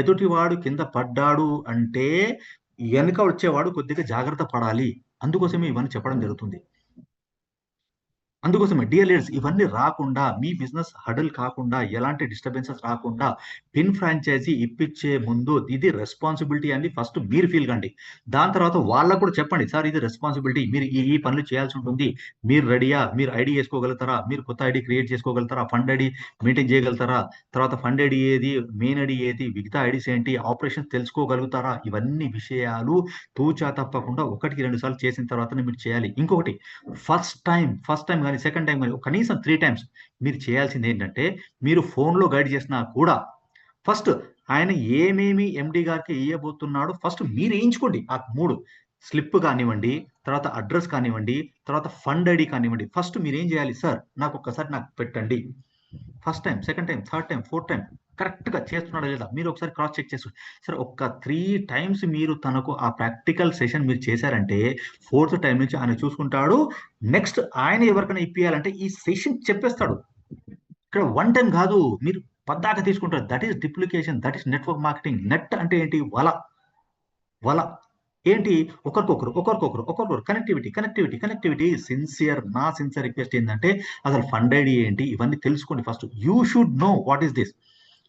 Speaker 2: ఎదుటి వాడు కింద పడ్డాడు అంటే వెనుక వచ్చేవాడు కొద్దిగా జాగ్రత్త పడాలి. అందుకోసమే ఇవన్నీ చెప్పడం జరుగుతుంది. అందుకోసమే డియర్ లీడర్స్, ఇవన్నీ రాకుండా, మీ బిజినెస్ హడల్ కాకుండా, ఎలాంటి డిస్టర్బెన్సెస్ రాకుండా, పిన్ ఫ్రాంచైజీ ఇప్పించే ముందు ఇది రెస్పాన్సిబిలిటీ అని ఫస్ట్ మీరు ఫీల్ కండి. దాని తర్వాత వాళ్ళకు కూడా చెప్పండి, సార్ ఇది రెస్పాన్సిబిలిటీ, మీరు ఈ పనులు చేయాల్సి ఉంటుంది, మీరు రెడీయా, మీరు ఐడి వేసుకోగలుగుతారా, మీరు కొత్త ఐడి క్రియేట్ చేసుకోగలుగుతారా, ఫండ్ ఐడి మెయింటైన్ చేయగలుగుతారా, తర్వాత ఫండ్ ఐడి ఏది, మెయిన్ ఐడి ఏది, మిగతా ఐడీస్ ఏంటి, ఆపరేషన్స్ తెలుసుకోగలుగుతారా, ఇవన్నీ విషయాలు తూచా తప్పకుండా 1-2 సార్లు చేసిన తర్వాత మీరు చేయాలి. ఇంకొకటి, ఫస్ట్ టైం కానీ సెకండ్ టైం కానీ కనీసం 3 టైమ్స్ మీరు చేయాల్సింది ఏంటంటే, మీరు ఫోన్లో గైడ్ చేసినా కూడా ఫస్ట్ ఆయన ఏమేమి ఎండి గారికి ఇవ్వబోతున్నాడో ఫస్ట్ మీరు వేయించుకోండి. ఆ 3 స్లిప్ కానివ్వండి, తర్వాత అడ్రస్ కానివ్వండి, తర్వాత ఫండ్ ఐడి కానివ్వండి, ఫస్ట్ మీరు ఏం చేయాలి, సార్ నాకు ఒక్కసారి నాకు పెట్టండి. First time, second time, third time, fourth time correct గా చేస్తున్నాడా లేదా మీరు ఒకసారి క్రాస్ చెక్ చేసుకోండి. సరే, ఒక్క 3 టైమ్స్ మీరు తనకు ఆ ప్రాక్టికల్ సెషన్ మీరు చేశారంటే 4th టైం నుంచి ఆయన చూసుకుంటాడు. నెక్స్ట్ ఆయన ఎవరికైనా ఇప్పియాలంటే ఈ సెషన్ చెప్పేస్తాడు. ఇక్కడ 1 టైం కాదు, మీరు పద్దాక తీసుకుంటారు. That is duplication, that is network marketing. Net అంటే ఏంటి, వల ఏంటి, ఒకరికొకరు కనెక్టివిటీ. నా సిన్సియర్ రిక్వెస్ట్ ఏంటంటే, అసలు ఫండ్ ఐడి ఏంటి, ఇవన్నీ తెలుసుకోండి first. You should know what is this.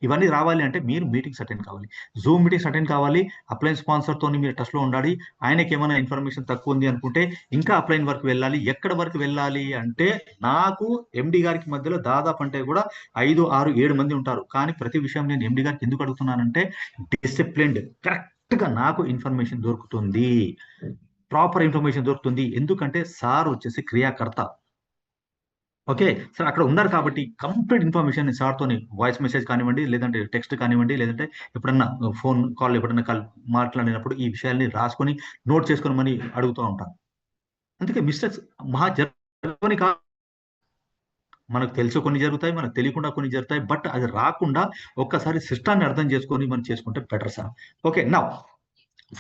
Speaker 2: ఇవన్నీ రావాలి అంటే మీరు మీటింగ్స్ అటెండ్ కావాలి, జూమ్ మీటింగ్స్ అటెండ్ కావాలి, అప్లైన్ స్పాన్సర్ తోని మీరు టచ్ లో ఉండాలి. ఆయనకి ఏమైనా ఇన్ఫర్మేషన్ తక్కువ ఉంది అనుకుంటే ఇంకా అప్లైన్ వరకు వెళ్ళాలి. ఎక్కడ వరకు వెళ్ళాలి అంటే, నాకు ఎండి గారికి మధ్యలో దాదాపు అంటే కూడా 5, 6, 7 మంది ఉంటారు. కానీ ప్రతి విషయం నేను ఎండి గారికి ఎందుకు అడుగుతున్నానంటే, డిసిప్లిన్డ్, కరెక్ట్ గా నాకు ఇన్ఫర్మేషన్ దొరుకుతుంది, ప్రాపర్ ఇన్ఫర్మేషన్ దొరుకుతుంది. ఎందుకంటే సార్ వచ్చేసి క్రియాకర్త. ఓకే సార్, అక్కడ ఉన్నారు కాబట్టి కంప్లీట్ ఇన్ఫర్మేషన్ సార్ తోని వాయిస్ మెసేజ్ కానివ్వండి, లేదంటే టెక్స్ట్ కానివ్వండి, లేదంటే ఎప్పుడన్నా ఫోన్ కాల్ మాట్లాడినప్పుడు ఈ విషయాల్ని రాసుకొని నోట్ చేసుకొని మని అడుగుతూ ఉంటాను. అందుకే మిస్టేక్స్ మహా జరగని కాదు, మనకు తెలుసు కొన్ని జరుగుతాయి, మనకు తెలియకుండా కొన్ని జరుగుతాయి. బట్ అది రాకుండా ఒక్కసారి సిస్టాన్ని అర్థం చేసుకొని మనం చేసుకుంటే better sir. Okay, now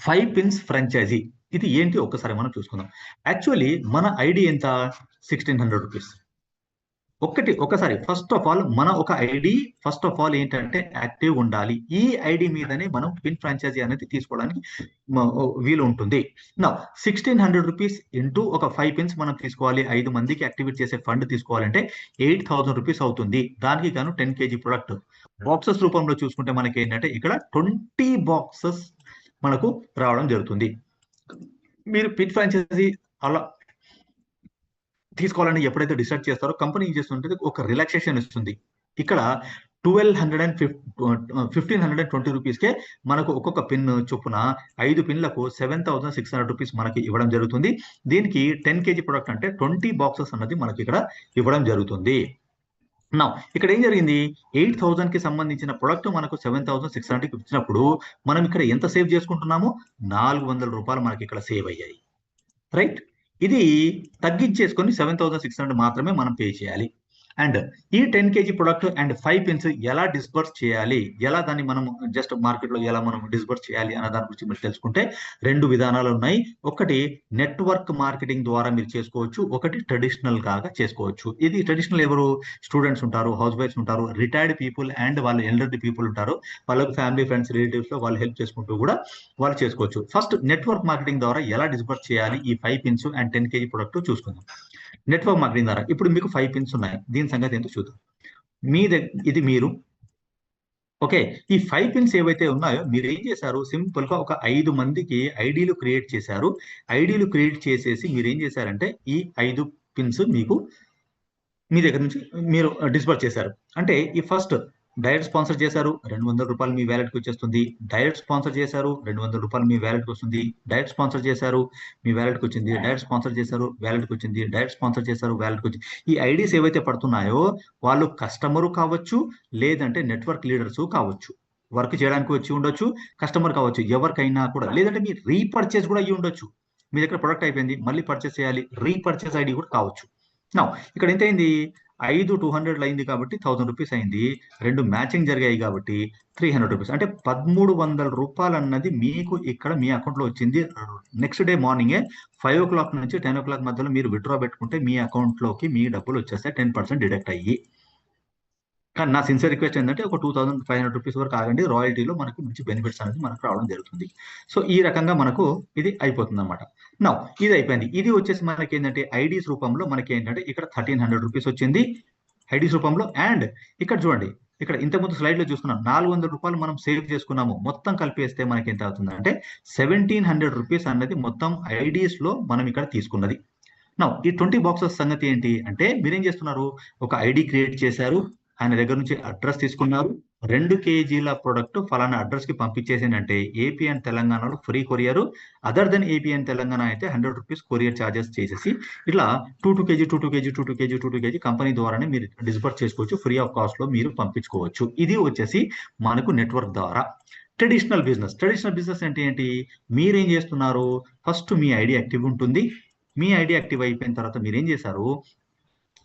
Speaker 2: 5 pins franchise ఇది ఏంటి ఒక్కసారి మనం చూసుకుందాం. యాక్చువల్లీ మన ఐడి ఎంత, 1600 రూపీస్. ఒకసారి ఫస్ట్ ఆఫ్ ఆల్ మన ఒక ఐడి ఫస్ట్ ఆఫ్ ఆల్ ఏంటంటే యాక్టివ్ ఉండాలి. ఈ ఐడి మీదనే మనం పిన్ ఫ్రాంచైజీ అనేది తీసుకోవడానికి వీలు ఉంటుంది. నా 1600 రూపీస్ ఇంటూ ఒక 5 పిన్స్ మనం తీసుకోవాలి, 5 మందికి యాక్టివేట్ చేసే ఫండ్ తీసుకోవాలంటే 8000 రూపీస్ అవుతుంది. దానికి గాను 10 kg ప్రొడక్ట్ బాక్సెస్ రూపంలో చూసుకుంటే మనకి ఏంటంటే ఇక్కడ 20 బాక్సెస్ మనకు రావడం జరుగుతుంది. మీరు పిన్ ఫ్రాంచైజీ అలా తీసుకోవాలని ఎప్పుడైతే డిసైడ్ చేస్తారో కంపెనీ ఏం చేస్తుంటే ఒక రిలాక్సేషన్ ఇస్తుంది. ఇక్కడ 1520 రూపీస్కే మనకు ఒక్కొక్క పిన్ చొప్పున 5 పిన్లకు 7600 రూపీస్ మనకి ఇవ్వడం జరుగుతుంది. దీనికి 10 kg ప్రొడక్ట్ అంటే 20 బాక్సెస్ అన్నది మనకి ఇక్కడ ఇవ్వడం జరుగుతుంది. నా ఇక్కడ ఏం జరిగింది, 8,000 కి సంబంధించిన ప్రొడక్ట్ మనకు 7,600 కి ఇచ్చినప్పుడు మనం ఇక్కడ ఎంత సేవ్ చేసుకుంటున్నాము, 400 రూపాయలు మనకి ఇక్కడ సేవ్ అయ్యాయి, రైట్. ఇది తగ్గించేసుకొని 7,600 మాత్రమే మనం పే చేయాలి. అండ్ ఈ 10 kg ప్రొడక్ట్ అండ్ 5 పిన్స్ ఎలా డిస్బర్స్ చేయాలి, ఎలా దాన్ని మనం జస్ట్ మార్కెట్లో ఎలా మనం డిస్బర్స్ చేయాలి అన్న దాని గురించి మీరు తెలుసుకుంటే 2 విధానాలు ఉన్నాయి. ఒకటి నెట్వర్క్ మార్కెటింగ్ ద్వారా మీరు చేసుకోవచ్చు, ఒకటి ట్రెడిషనల్ గా చేసుకోవచ్చు. ఇది ట్రెడిషనల్ ఎవరు, స్టూడెంట్స్ ఉంటారు, హౌస్ వైఫ్స్ ఉంటారు, రిటైర్డ్ పీపుల్ అండ్ వాళ్ళు ఎల్డర్లీ పీపుల్ ఉంటారు, వాళ్ళకు ఫ్యామిలీ ఫ్రెండ్స్ రిలేటివ్స్ లో వాళ్ళు హెల్ప్ చేసుకుంటూ కూడా వాళ్ళు చేసుకోవచ్చు. ఫస్ట్ నెట్వర్క్ మార్కెటింగ్ ద్వారా ఎలా డిస్బర్స్ చేయాలి ఈ 5 పిన్స్ అండ్ 10 kg ప్రొడక్ట్ చూసుకుందాం. నెట్వర్క్ మార్కెటింగ్ ద్వారా ఇప్పుడు మీకు 5 పిన్స్ ఉన్నాయి, దీని సంగతి ఏంటో చూద్దాం. ఇది మీరు ఓకే, ఈ 5 పిన్స్ ఏవైతే ఉన్నాయో మీరు ఏం చేశారు, సింపుల్ గా ఒక 5 మందికి ఐడీలు క్రియేట్ చేశారు. ఐడీలు క్రియేట్ చేసేసి మీరు ఏం చేశారంటే ఈ 5 పిన్స్ మీకు మీ దగ్గర నుంచి మీరు డిస్బర్స్ చేశారు. అంటే ఈ ఫస్ట్ డైరెక్ట్ స్పాన్సర్ చేశారు, 200 రూపాయలు మీ వ్యాలెట్కి వచ్చేస్తుంది. డైరెక్ట్ స్పాన్సర్ చేశారు, 200 రూపాయలు మీ వ్యాలెట్కి వస్తుంది. డైరెక్ట్ స్పాన్సర్ చేశారు, మీ వ్యాలెట్కి వచ్చింది. డైరెక్ట్ స్పాన్సర్ చేశారు, వ్యాలెట్కి వచ్చింది. డైరెక్ట్ స్పాన్సర్ చేశారు, వ్యాలెట్కి వచ్చింది. ఈ ఐడీస్ ఏవైతే పడుతున్నాయో వాళ్ళు కస్టమరు కావచ్చు, లేదంటే నెట్వర్క్ లీడర్స్ కావచ్చు, వర్క్ చేయడానికి వచ్చి ఉండొచ్చు, కస్టమర్ కావచ్చు, ఎవరికైనా కూడా, లేదంటే మీ రీపర్చేస్ కూడా అయ్యి ఉండొచ్చు. మీ దగ్గర ప్రొడక్ట్ అయిపోయింది, మళ్ళీ పర్చేస్ చేయాలి, రీపర్చేస్ ఐడి కూడా కావచ్చు. నా ఇక్కడ ఎంత అయింది, 5,200 అయింది కాబట్టి 1,000 రూపీస్ అయింది. 2 మ్యాచింగ్ జరిగాయి కాబట్టి 300 రూపీస్, అంటే 1,300 రూపాయలు అన్నది మీకు ఇక్కడ మీ అకౌంట్ లో వచ్చింది. నెక్స్ట్ డే మార్నింగే 5 o'clock నుంచి 10 o'clock మధ్యలో మీరు విత్డ్రా పెట్టుకుంటే మీ అకౌంట్ లోకి మీ డబ్బులు వచ్చేస్తాయి, 10% డిడక్ట్ అయ్యి. కానీ నా సిన్సియర్ రిక్వెస్ట్ ఏంటంటే ఒక 2,500 రూపీస్ వరకు ఆగండి, రాయల్టీలో మనకు మంచి బెనిఫిట్స్ అనేది మనకు రావడం జరుగుతుంది. సో ఈ రకంగా మనకు ఇది అయిపోతుంది అనమాట. నా ఇది అయిపోయింది. ఇది వచ్చేసి మనకి ఏంటంటే ఐడీస్ రూపంలో మనకి ఏంటంటే ఇక్కడ 1,300 రూపీస్ వచ్చింది ఐడీస్ రూపంలో. అండ్ ఇక్కడ చూడండి, ఇక్కడ ఇంతకుముందు స్లైడ్ లో చూసుకున్నాం 400 రూపాయలు మనం సేవ్ చేసుకున్నాము. మొత్తం కలిపేస్తే మనకి ఎంత అవుతుంది అంటే 1,700 రూపీస్ అన్నది మొత్తం ఐడీస్ లో మనం ఇక్కడ తీసుకున్నది. నా ఈ 20 బాక్సెస్ సంగతి ఏంటి అంటే మీరేం చేస్తున్నారు, ఒక ఐడి క్రియేట్ చేశారు, ఆయన దగ్గర నుంచి అడ్రస్ తీసుకున్నారు, 2 kgల ప్రొడక్ట్ ఫలానా అడ్రస్ కి పంపించేసిందంటే ఏపీ అండ్ తెలంగాణలో free courier, other than AP and Telangana అయితే 100 రూపీస్ కొరియర్ ఛార్జెస్ చేసేసి ఇట్లా 2 kg కంపెనీ ద్వారానే మీరు డిస్బర్స్ చేసుకోవచ్చు, ఫ్రీ ఆఫ్ కాస్ట్ లో మీరు పంపించుకోవచ్చు. ఇది వచ్చేసి మనకు నెట్వర్క్ ద్వారా. ట్రెడిషనల్ బిజినెస్ అంటే ఏంటి, మీరేం చేస్తున్నారు, ఫస్ట్ మీ ఐడి యాక్టివ్ ఉంటుంది. మీ ఐడి యాక్టివ్ అయిపోయిన తర్వాత మీరు ఏం చేశారు,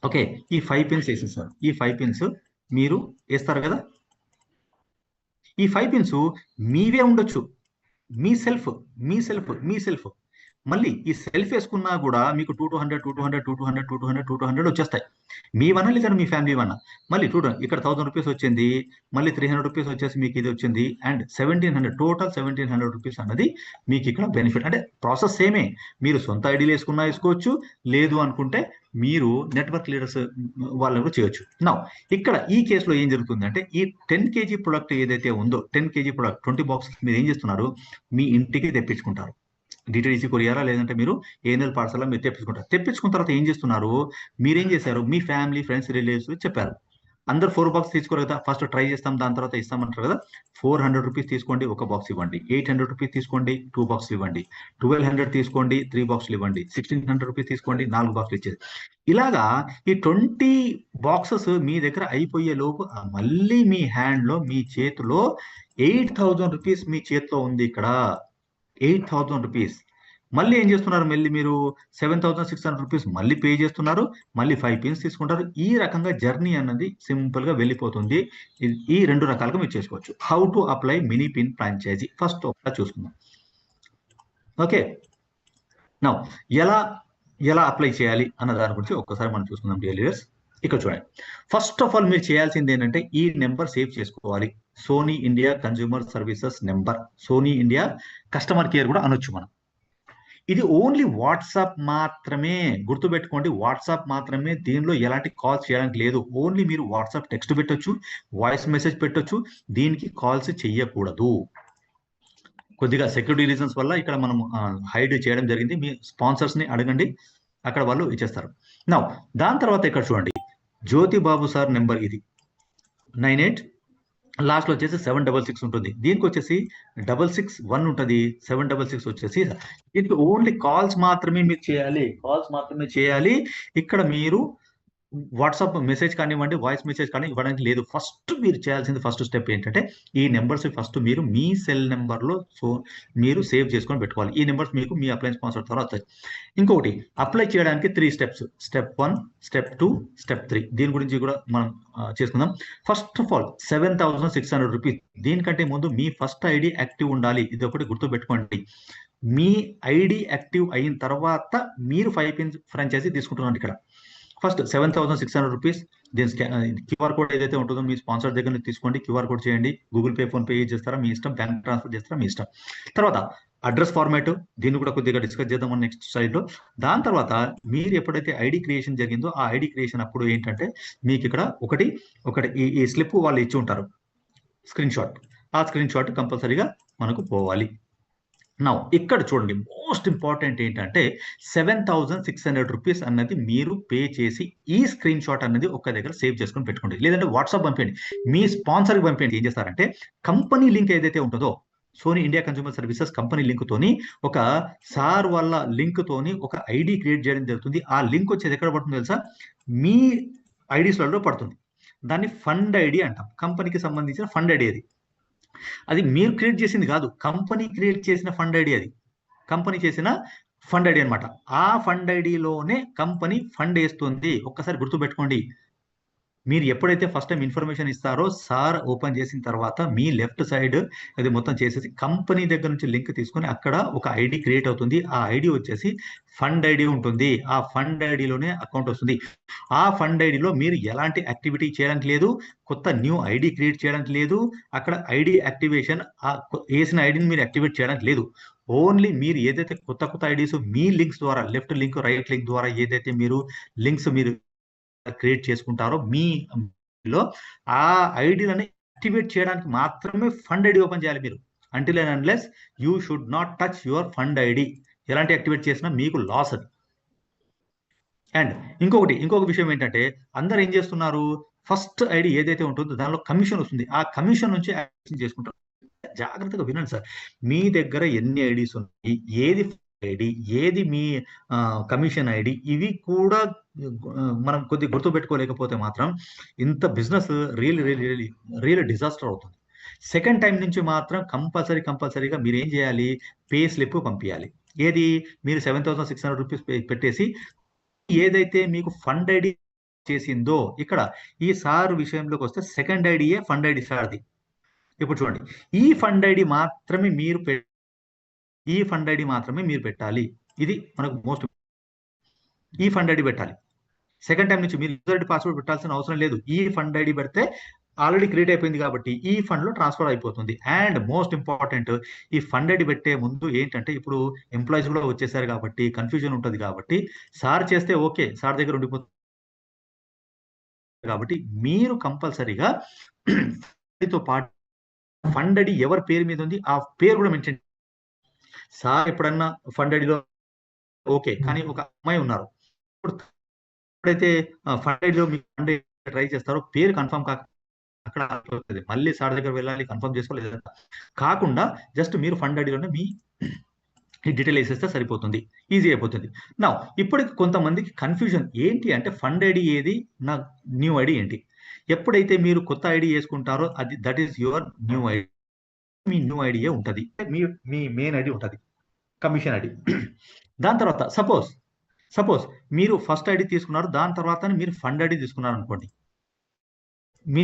Speaker 2: ఓకే ఈ 5 పిన్స్ వేసేసారు. ఈ 5 పిన్స్ మీరు వేస్తారు కదా, ఈ 5 పిన్స్ మీవే ఉండొచ్చు, మీ సెల్ఫ్ మళ్ళీ ఈ సెల్ఫ్ వేసుకున్నా కూడా మీకు 200 వచ్చేస్తాయి. మీ వన్న లేదా మీ ఫ్యామిలీ వన్న. మళ్ళీ చూడండి ఇక్కడ 1,000 రూపీస్ వచ్చింది, మళ్ళీ 300 రూపీస్ వచ్చేసి మీకు ఇది వచ్చింది, అండ్ 1,700 టోటల్ 1,700 రూపీస్ అన్నది మీకు ఇక్కడ బెనిఫిట్. అంటే ప్రాసెస్ సేమే, మీరు సొంత ఐడీలు వేసుకున్నా వేసుకోవచ్చు, లేదు అనుకుంటే మీరు నెట్వర్క్ లీడర్స్ వాళ్ళు కూడా చేయొచ్చు. నా ఇక్కడ ఈ కేసులో ఏం జరుగుతుంది అంటే ఈ 10 kg ప్రొడక్ట్ ఏదైతే ఉందో 10 kg ప్రొడక్ట్ 20 బాక్సెస్ మీరు ఏం చేస్తున్నారు, మీ ఇంటికి తెప్పించుకుంటారు. డిటిడిసి కొరియారా లేదంటే మీరు ఏఎన్ఎల్ పార్సల్ మీరు తెప్పించుకున్న తర్వాత ఏం చేస్తున్నారు, మీరేం చేశారు, మీ ఫ్యామిలీ ఫ్రెండ్స్ రిలేటివ్స్ చెప్పారు, అందరు 4 బాక్స్ తీసుకోరు కదా, ఫస్ట్ ట్రై చేస్తాం దాని తర్వాత ఇస్తామంటారు కదా, 400 రూపీస్ తీసుకోండి 1 బాక్స్ ఇవ్వండి, 800 రూపీస్ తీసుకోండి 2 బాక్స్ ఇవ్వండి, 1,200 తీసుకోండి 3 బాక్స్లు ఇవ్వండి, 1,600 రూపీస్ తీసుకోండి 4 బాక్స్లు ఇచ్చేది. ఇలాగా ఈ 20 బాక్సెస్ మీ దగ్గర అయిపోయే లోపు మళ్ళీ మీ హ్యాండ్ లో మీ చేతిలో 8,000 రూపీస్ మీ చేతిలో ఉంది. ఇక్కడ 8,000 రూపీస్ మళ్ళీ ఏం చేస్తున్నారు, మళ్ళీ మీరు 7,600 రూపీస్ మళ్ళీ పే చేస్తున్నారు, మళ్ళీ 5 పిన్స్ తీసుకుంటారు. ఈ రకంగా జర్నీ అన్నది సింపుల్ గా వెళ్ళిపోతుంది. ఈ 2 రకాలుగా మీరు చేసుకోవచ్చు. How to apply mini pin franchise first ఒకసారి చూసుకుందాం. ఓకే, నౌ ఎలా అప్లై చేయాలి అన్న దాని గురించి ఒక్కసారి మనం చూసుకుందాం డియర్ లీడర్స్. ఇక్కడ చూడండి, ఫస్ట్ ఆఫ్ ఆల్ మీరు చేయాల్సింది ఏంటంటే ఈ నెంబర్ సేవ్ చేసుకోవాలి. Sony India consumer services number, Sony India customer care కూడా అనొచ్చు మనం. ఇది ఓన్లీ వాట్సాప్ మాత్రమే, గుర్తుపెట్టుకోండి వాట్సాప్ మాత్రమే, దీనిలో ఎలాంటి కాల్స్ చేయడానికి లేదు. ఓన్లీ మీరు వాట్సాప్ టెక్స్ట్ పెట్టొచ్చు, వాయిస్ మెసేజ్ పెట్టొచ్చు, దీనికి కాల్స్ చెయ్యకూడదు. కొద్దిగా సెక్యూరిటీ రీజన్స్ వల్ల ఇక్కడ మనం హైడ్ చేయడం జరిగింది. మీ స్పాన్సర్స్ ని అడగండి, అక్కడ వాళ్ళు ఇచ్చేస్తారు. నా దాని తర్వాత ఇక్కడ చూడండి, జ్యోతి బాబు సార్ నెంబర్ ఇది 98, లాస్ట్ లో వచ్చేసి 766 ఉంటుంది. దీనికి వచ్చేసి 661 ఉంటుంది, 766 వచ్చేసి. దీనికి ఓన్లీ కాల్స్ మాత్రమే మీరు చేయాలి, ఇక్కడ మీరు వాట్సాప్ మెసేజ్ కానివ్వండి, వాయిస్ మెసేజ్ కానీ ఇవ్వడానికి లేదు. ఫస్ట్ మీరు చేయాల్సింది ఫస్ట్ స్టెప్ ఏంటంటే ఈ నెంబర్స్ ఫస్ట్ మీరు మీ సెల్ నెంబర్లో మీరు సేవ్ చేసుకొని పెట్టుకోవాలి. ఈ నెంబర్స్ మీకు మీ అప్లయన్స్ స్పాన్సర్ ద్వారా వస్తాయి. ఇంకొకటి అప్లై చేయడానికి 3 స్టెప్స్. Step 1, step 2, step 3. దీని గురించి కూడా మనం చేసుకుందాం. First of all 7,600 rupees. దీనికంటే ముందు మీ ఫస్ట్ ఐడి యాక్టివ్ ఉండాలి. ఇది ఒకటి గుర్తుపెట్టుకోండి. మీ ఐడి యాక్టివ్ అయిన తర్వాత మీరు 5 పిన్ ఫ్రాంచైజీ తీసుకుంటున్నారు. ఇక్కడ ఫస్ట్ 7,600 రూపీస్. దీని క్యూఆర్ కోడ్ ఏదైతే ఉంటుందో మీ స్పాన్సర్ దగ్గర నుంచి తీసుకోండి. క్యూఆర్ కోడ్ చేయండి. గూగుల్ పే, ఫోన్ పే చేస్తారా మీ ఇష్టం, బ్యాంక్ ట్రాన్స్ఫర్ చేస్తారా మీ ఇష్టం. తర్వాత అడ్రస్ ఫార్మాట్, దీన్ని కూడా కొద్దిగా డిస్కస్ చేద్దాం నెక్స్ట్ స్లైడ్ లో. దాని తర్వాత మీరు ఎప్పుడైతే ఐడి క్రియేషన్ జరిగిందో ఆ ఐడి క్రియేషన్ అప్పుడు ఏంటంటే మీకు ఇక్కడ ఒకటి ఈ స్లిప్ వాళ్ళు ఇచ్చి ఉంటారు, స్క్రీన్ షాట్. ఆ స్క్రీన్ షాట్ కంపల్సరీగా మనకు పోవాలి. నా ఇక్కడ చూడండి, మోస్ట్ ఇంపార్టెంట్ ఏంటంటే 7,600 రూపీస్ అన్నది మీరు పే చేసి ఈ స్క్రీన్ షాట్ అన్నది ఒక దగ్గర సేవ్ చేసుకొని పెట్టుకోండి. లేదంటే వాట్సాప్ పంపండి, మీ స్పాన్సర్కి పంపండి. ఏం చేస్తారంటే కంపెనీ లింక్ ఏదైతే ఉంటుందో Sony India consumer services company link తోని ఒక సార్ వాళ్ళ లింక్ తోని ఒక ఐడి క్రియేట్ చేయడం జరుగుతుంది. ఆ లింక్ వచ్చేది ఎక్కడ పడుతుంది తెలుసా? మీ ఐడీస్లలో పడుతుంది. దాన్ని ఫండ్ ఐడి అంటాం. కంపెనీకి సంబంధించిన ఫండ్ ఐడి అది మీరు క్రియేట్ చేసింది కాదు, కంపెనీ క్రియేట్ చేసిన ఫండ్ ఐడి. అది కంపెనీ చేసిన ఫండ్ ఐడి అనమాట. ఆ ఫండ్ ఐడిలోనే కంపెనీ ఫండ్ వేస్తుంది. ఒక్కసారి గుర్తుపెట్టుకోండి. మీరు ఎప్పుడైతే ఫస్ట్ టైం ఇన్ఫర్మేషన్ ఇస్తారో సార్ ఓపెన్ చేసిన తర్వాత మీ లెఫ్ట్ సైడ్ అది మొత్తం చేసేసి కంపెనీ దగ్గర నుంచి లింక్ తీసుకొని అక్కడ ఒక ఐడి క్రియేట్ అవుతుంది. ఆ ఐడి వచ్చేసి ఫండ్ ఐడి ఉంటుంది. ఆ ఫండ్ ఐడిలోనే అకౌంట్ వస్తుంది. ఆ ఫండ్ ఐడిలో మీరు ఎలాంటి యాక్టివిటీ చేయడానికి లేదు, కొత్త న్యూ ఐడి క్రియేట్ చేయడానికి లేదు. అక్కడ ఐడి యాక్టివేషన్ వేసిన ఐడిని మీరు యాక్టివేట్ చేయడానికి లేదు. ఓన్లీ మీరు ఏదైతే కొత్త ఐడీస్ మీ లింక్స్ ద్వారా, లెఫ్ట్ లింక్ రైట్ లింక్ ద్వారా ఏదైతే మీరు లింక్స్ మీరు క్రియేట్ చేసుకుంటారో మీ లో ఆ ఐడిలని యాక్టివేట్ చేయడానికి మాత్రమే ఫండ్ ఐడి ఓపెన్ చేయాలి మీరు. Until and unless you should not touch your fund ID. ఎలాంటి యాక్టివేట్ చేసినా మీకు లాస్ అది. అండ్ ఇంకొక విషయం ఏంటంటే అందరు ఏం చేస్తున్నారు, ఫస్ట్ ఐడి ఏదైతే ఉంటుందో దానిలో కమిషన్ వస్తుంది. ఆ కమిషన్ నుంచి యాక్టివేషన్ చేసుకుంటారు. జాగ్రత్తగా వినండి సార్. మీ దగ్గర ఎన్ని ఐడీస్ ఉన్నాయి, ఏది ఐడి, ఏది మీ కమిషన్ ఐడి, ఇవి కూడా మనం కొద్దిగా గుర్తుపెట్టుకోలేకపోతే మాత్రం ఇంత బిజినెస్ రియల్ డిజాస్టర్ అవుతుంది. సెకండ్ టైం నుంచి మాత్రం కంపల్సరీగా మీరు ఏం చేయాలి, పే స్లిప్ పంపించాలి. ఏది మీరు 7,600 రూపీస్ పెట్టేసి ఏదైతే మీకు ఫండ్ ఐడి చేసిందో, ఇక్కడ ఈ సార్ విషయంలోకి వస్తే సెకండ్ ఐడియే ఫండ్ ఐడి సార్ది. ఇప్పుడు చూడండి, ఈ ఫండ్ ఐడి మాత్రమే మీరు పెట్టాలి. ఇది మనకు మోస్ట్. ఈ ఫండ్ ఐడి పెట్టాలి. సెకండ్ టైం నుంచి మీరు యూజర్ ఐడి పాస్వర్డ్ పెట్టాల్సిన అవసరం లేదు. ఈ ఫండ్ ఐడి పెడితే ఆల్రెడీ క్రియేట్ అయిపోయింది కాబట్టి ఈ ఫండ్ లో ట్రాన్స్ఫర్ అయిపోతుంది. అండ్ మోస్ట్ ఇంపార్టెంట్, ఈ ఫండ్ ఐడి పెట్టే ముందు ఏంటంటే ఇప్పుడు ఎంప్లాయీస్ కూడా వచ్చేసారు కాబట్టి కన్ఫ్యూజన్ ఉంటుంది. కాబట్టి సార్ చేస్తే ఓకే, సార్ దగ్గర ఉండిపోతుంది. కాబట్టి మీరు కంపల్సరీగా తో పాటు ఫండ్ ఐడి ఎవరి పేరు మీద ఉంది ఆ పేరు కూడా మెన్షన్. సార్ ఎప్పుడన్నా ఫండ్ ఐడిలో ఓకే, కానీ ఒక అమ్మాయి ఉన్నారు, ఎప్పుడైతే ఫండ్ ఐడిలో మీ ఫండ్ ట్రై చేస్తారో పేరు కన్ఫర్మ్ కాక అక్కడ మళ్ళీ సార్ దగ్గర వెళ్ళాలి, కన్ఫర్మ్ చేసుకోలేదు. కాకుండా జస్ట్ మీరు ఫండ్ ఐడిలోనే మీ ఈ డీటెయిల్ వేసేస్తే సరిపోతుంది, ఈజీ అయిపోతుంది. నా ఇప్పటికి కొంతమందికి కన్ఫ్యూజన్ ఏంటి అంటే ఫండ్ ఐడి ఏది, నా న్యూ ఐడి ఏంటి. ఎప్పుడైతే మీరు కొత్త ఐడి వేసుకుంటారో అది that is your new ID. మీ న్యూ ఐడియే ఉంటుంది, మీ మెయిన్ ఐడి ఉంటుంది, కమిషన్ ఐడి. దాని తర్వాత సపోజ్ మీరు ఫస్ట్ ఐడి తీసుకున్నారు, దాని తర్వాత మీరు ఫండ్ ఐడి తీసుకున్నారు అనుకోండి. మీ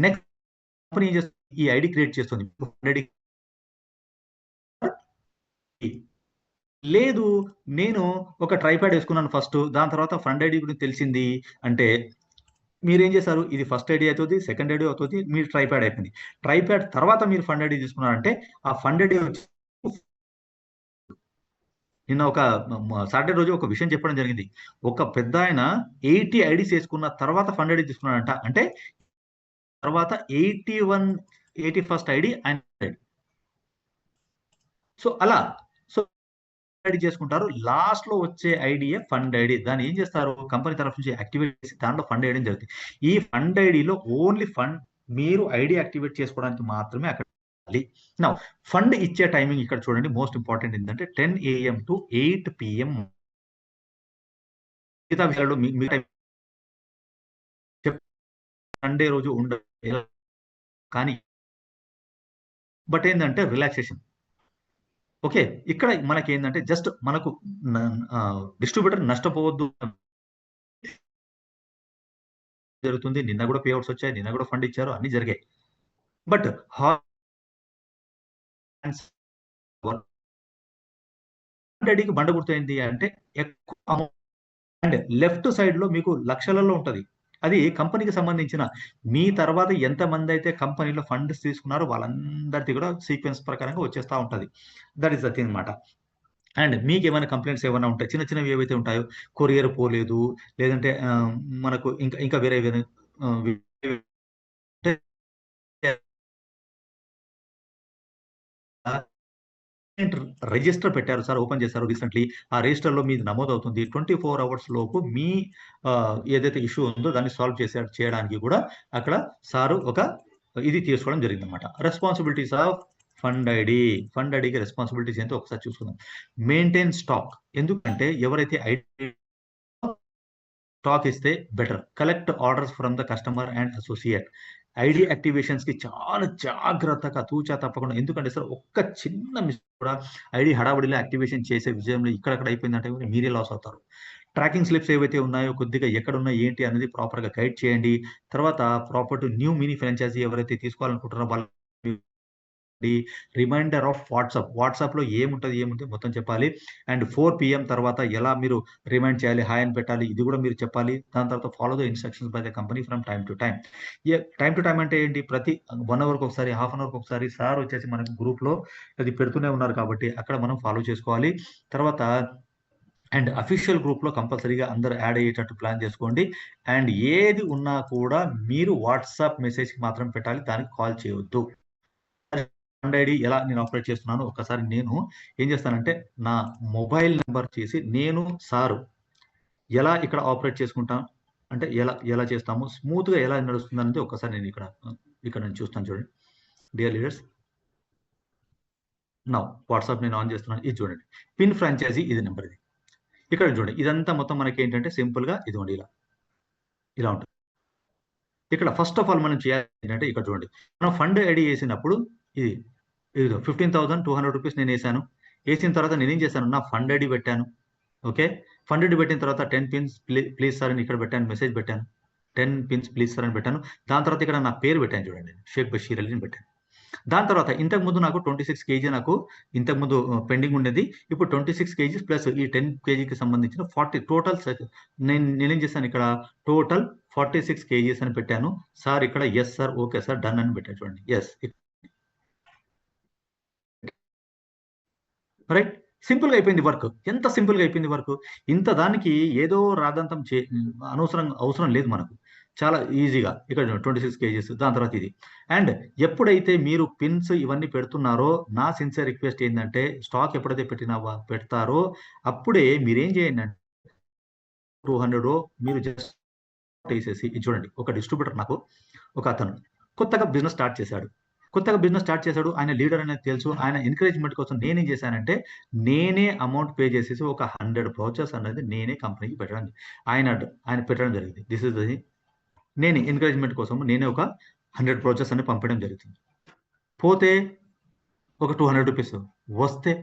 Speaker 2: నెక్స్ట్ కంపెనీ ఏం చేస్తుంది, ఈ ఐడి క్రియేట్ చేస్తుంది. ఫండ్ ఐడి లేదు, నేను ఒక ట్రైప్యాడ్ వేసుకున్నాను ఫస్ట్, దాని తర్వాత ఫండ్ ఐడి గురించి తెలిసింది అంటే మీరు ఏం చేశారు, ఇది ఫస్ట్ ఐడి అవుతుంది, సెకండ్ ఐడి అవుతుంది, మీరు ట్రైప్యాడ్ అయిపోయింది. ట్రైప్యాడ్ తర్వాత మీరు ఫండ్ ఐడి తీసుకున్నారంటే ఆ ఫండ్ ఐడి వచ్చి నిన్న ఒక సాటర్డే రోజు ఒక విషయం చెప్పడం జరిగింది. ఒక పెద్ద ఆయన 80 ఐడీస్ వేసుకున్న తర్వాత ఫండ్ ఐడి తీసుకున్నాడంట. అంటే తర్వాత 81st ఐడి ఆయన. సో అలా ఐడి చేసుకుంటారు. లాస్ట్ లో వచ్చే ఐడియే ఫండ్ ఐడి. దాన్ని ఏం చేస్తారు, కంపెనీ తరఫు నుంచి యాక్టివేట్ చేసి దాంట్లో ఫండ్ వేయడం జరుగుతుంది. ఈ ఫండ్ ఐడిలో ఓన్లీ ఫండ్ మీరు ఐడి యాక్టివేట్ చేసుకోవడానికి మాత్రమే అక్కడ. నా ఫండ్ ఇచ్చే టైమింగ్ ఇక్కడ చూడండి, మోస్ట్ ఇంపార్టెంట్ ఏంటంటే 10 AM to 8 PM మిగతా వేళలో సండే రోజు ఉండదు, కానీ బట్ ఏంటంటే రిలాక్సేషన్. ఓకే, ఇక్కడ మనకి ఏంటంటే జస్ట్ మనకు డిస్ట్రిబ్యూటర్ నష్టపోవద్దు జరుగుతుంది. నిన్న కూడా పే అవుట్స్ వచ్చాయి, నిన్న కూడా ఫండ్ ఇచ్చారు, అన్ని జరిగాయి. బట్ కి బండ గుర్తయింది అంటే ఎక్కువ అమౌంట్ అండ్ లెఫ్ట్ సైడ్ లో మీకు లక్షలలో ఉంటది. అది కంపెనీకి సంబంధించిన మీ తర్వాత ఎంతమంది అయితే కంపెనీలో ఫండ్స్ తీసుకున్నారో వాళ్ళందరిది కూడా సీక్వెన్స్ ప్రకారంగా వచ్చేస్తా ఉంటది. దట్ ఈస్ ద థింగ్ అనమాట. అండ్ మీకు ఏమైనా కంప్లైంట్స్ ఏమైనా ఉంటాయి, చిన్న చిన్నవి ఏవైతే ఉంటాయో, కొరియర్ పోలేదు, లేదంటే మనకు ఇంకా వేరే రిజిస్టర్ పెట్టారు సార్, ఓపెన్ చేశారు రీసెంట్లీ, ఆ రిజిస్టర్ లో మీది నమోదు అవుతుంది. 24 hours లోపు మీ ఏదైతే ఇష్యూ ఉందో దాన్ని సాల్వ్ చేయడానికి కూడా అక్కడ సారు ఒక ఇది తీసుకోవడం జరిగింది అనమాట. రెస్పాన్సిబిలిటీస్ ఆఫ్ ఫండ్ ఐడికి రెస్పాన్సిబిలిటీస్ ఏంటో ఒకసారి చూసుకుందాం. మెయింటైన్ స్టాక్, ఎందుకంటే ఎవరైతే ఐడి స్టాక్ ఇస్తే better. Collect orders from the customer and associate. ID activations కి చాలా జాగ్రత్తగా తూచా తప్పకుండా, ఎందుకంటే సార్ ఒక్క చిన్న మిస్టేక్ కూడా ఐడి హడావుడిలో యాక్టివేషన్ చేసే విజయంలో ఇక్కడక్కడ అయిపోయిందంటే మీరే లాస్ అవుతారు. ట్రాకింగ్ స్లిప్స్ ఏవైతే ఉన్నాయో కొద్దిగా ఎక్కడ ఉన్నాయి ఏంటి అనేది ప్రాపర్ గా గైడ్ చేయండి. తర్వాత proper to new mini franchise ఎవరైతే తీసుకోవాలనుకుంటున్నారో వాళ్ళు రిమైండర్ ఆఫ్ వాట్సాప్ లో ఏముంటుంది మొత్తం చెప్పాలి. అండ్ 4 PM తర్వాత ఎలా మీరు రిమైండ్ చేయాలి, హాయ్ అని పెట్టాలి, ఇది కూడా మీరు చెప్పాలి. దాని తర్వాత follow the instructions by the company from time to time. Time to time అంటే ఏంటి, ప్రతి 1 hour ఒకసారి, హాఫ్ అన్ అవర్కి ఒకసారి సార్ వచ్చేసి మనకు గ్రూప్ లో అది పెడుతూనే ఉన్నారు కాబట్టి అక్కడ మనం ఫాలో చేసుకోవాలి. తర్వాత అండ్ అఫీషియల్ గ్రూప్ లో కంపల్సరీగా అందరూ యాడ్ అయ్యేటట్టు ప్లాన్ చేసుకోండి. అండ్ ఏది ఉన్నా కూడా మీరు వాట్సాప్ మెసేజ్ కి మాత్రం పెట్టాలి, దానికి కాల్ చేయవద్దు. ఫండ్ ఐడి ఎలా నేను ఆపరేట్ చేస్తున్నాను ఒకసారి నేను ఏం చేస్తానంటే నా మొబైల్ నెంబర్ చేసి నేను సారు ఎలా ఇక్కడ ఆపరేట్ చేసుకుంటాం అంటే ఎలా చేస్తాము, స్మూత్ గా ఎలా నడుస్తుంది అనేది ఒకసారి నేను ఇక్కడ నేను చూస్తాను. చూడండి డియర్ లీడర్స్, నా వాట్సాప్ నేను ఆన్ చేస్తున్నాను. ఇది చూడండి, పిన్ ఫ్రాంచైజీ ఇది నెంబర్. ఇది ఇక్కడ చూడండి, ఇదంతా మొత్తం మనకి ఏంటంటే సింపుల్ గా ఇదిగోండి ఇలా ఉంటుంది. ఇక్కడ ఫస్ట్ ఆఫ్ ఆల్ మనం చేయాలి ఏంటంటే ఇక్కడ చూడండి, మనం ఫండ్ ఐడి వేసినప్పుడు ఇది 15,200 రూపీస్ నేను వేసిన తర్వాత నేను ఏం చేశాను, నా ఫండ్ ఐడి పెట్టాను. ఓకే, ఫండ్ ఐడి పెట్టిన తర్వాత 10 pins ప్లీజ్ సార్ అని ఇక్కడ పెట్టాను, మెసేజ్ పెట్టాను. 10 pins ప్లీజ్ సార్ అని పెట్టాను. దాని తర్వాత ఇక్కడ నా పేరు పెట్టాను, చూడండి షేక్ బషీర్ అలీ అని పెట్టాను. దాని తర్వాత ఇంతకు ముందు నాకు 26 kg నాకు ఇంతకు ముందు పెండింగ్ ఉండేది. ఇప్పుడు 26 kg ప్లస్ ఈ 10 kgకి సంబంధించిన 40 టోటల్ నేనేం చేశాను, ఇక్కడ టోటల్ 46 kgs అని పెట్టాను. సార్ ఇక్కడ yes sir, okay sir, done అని పెట్టాను. చూడండి ఎస్, రైట్. సింపుల్ గా అయిపోయింది వర్క్. ఎంత సింపుల్ గా అయిపోయింది వర్క్. ఇంత దానికి ఏదో రాదంతం అవసరం లేదు మనకు. చాలా ఈజీగా ఇక్కడ 26 kgs, దాని తర్వాత ఇది. అండ్ ఎప్పుడైతే మీరు పిన్స్ ఇవన్నీ పెడుతున్నారో నా సిన్సియర్ రిక్వెస్ట్ ఏంటంటే స్టాక్ ఎప్పుడైతే పెడతారో అప్పుడే మీరేం చేయండి అంటే 200 మీరు జస్ట్ వేసేసి, చూడండి ఒక డిస్ట్రిబ్యూటర్ నాకు ఒక అతను కొత్తగా బిజినెస్ స్టార్ట్ చేశాడు. ఆయన లీడర్ అనేది తెలుసు. ఆయన ఎంకరేజ్మెంట్ కోసం నేనేం చేశానంటే నేనే అమౌంట్ పే చేసేసి ఒక 100 vouchers అనేది నేనే కంపెనీకి ఆయన పెట్టడం జరిగింది. దిస్ ఇస్ ది నేను ఎంకరేజ్మెంట్ కోసం నేనే ఒక 100 vouchers అని పంపడం జరుగుతుంది. పోతే ఒక 200 రూపీస్ వస్తే